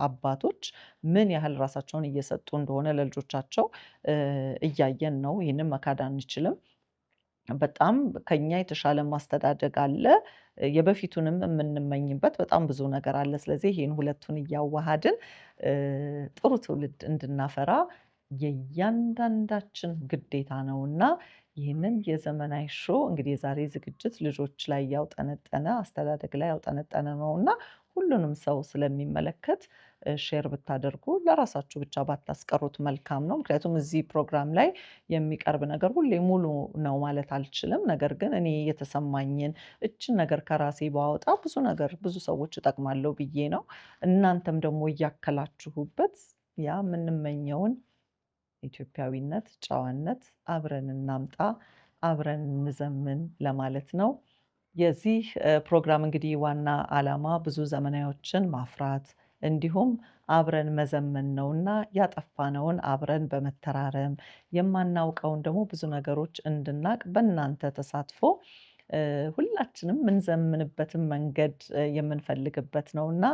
አባቶች ምን ያህል ራሳቸውን እየሰጡ እንደሆነ ለልጆቻቸው እያየን ነው። ይህንን መካድ አንችልም። በጣም ከኛ የተሻለ ማስተዳደግ አለ። የበፊቱንም የምንመኝበት በጣም ብዙ ነገር አለ። ስለዚህ ይሄን ሁለቱን እያዋሃድን ጥሩ ትውልድ እንድናፈራ የእያንዳንዳችን ግዴታ ነውና ይህንን የዘመናዊ ሾው እንግዲህ የዛሬ ዝግጅት ልጆች ላይ ያውጠነጠነ አስተዳደግ ላይ ያውጠነጠነ ነውና ሁሉንም ሰው ስለሚመለከት ሼር ብታደርጉ ለራሳችሁ ብቻ ባታስቀሩት መልካም ነው። ምክንያቱም እዚህ ፕሮግራም ላይ የሚቀርብ ነገር ሁሌ ሙሉ ነው ማለት አልችልም። ነገር ግን እኔ የተሰማኝን እችን ነገር ከራሴ ባወጣ ብዙ ነገር ብዙ ሰዎች እጠቅማለሁ ብዬ ነው። እናንተም ደግሞ እያከላችሁበት ያ የምንመኘውን ኢትዮጵያዊነት፣ ጨዋነት አብረን እናምጣ፣ አብረን እንዘምን ለማለት ነው። የዚህ ፕሮግራም እንግዲህ ዋና ዓላማ ብዙ ዘመናዊዎችን ማፍራት እንዲሁም አብረን መዘመን ነውና ያጠፋነውን አብረን በመተራረም የማናውቀውን ደግሞ ብዙ ነገሮች እንድናቅ በእናንተ ተሳትፎ ሁላችንም የምንዘምንበትን መንገድ የምንፈልግበት ነውና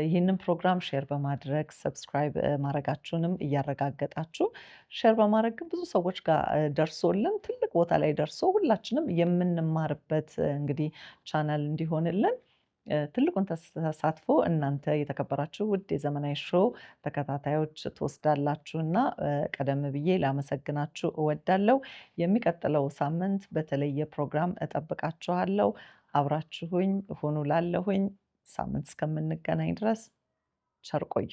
ይህንን ፕሮግራም ሼር በማድረግ ሰብስክራይብ ማድረጋችሁንም እያረጋገጣችሁ ሼር በማድረግ ብዙ ሰዎች ጋር ደርሶልን ትልቅ ቦታ ላይ ደርሶ ሁላችንም የምንማርበት እንግዲህ ቻናል እንዲሆንልን ትልቁን ተሳትፎ እናንተ የተከበራችሁ ውድ የዘመናዊ ሾው ተከታታዮች ትወስዳላችሁና ቀደም ብዬ ላመሰግናችሁ እወዳለሁ። የሚቀጥለው ሳምንት በተለየ ፕሮግራም እጠብቃችኋለሁ። አብራችሁኝ ሁኑ ላለሁኝ ሳምንት እስከምንገናኝ ድረስ ቸር ቆዩ።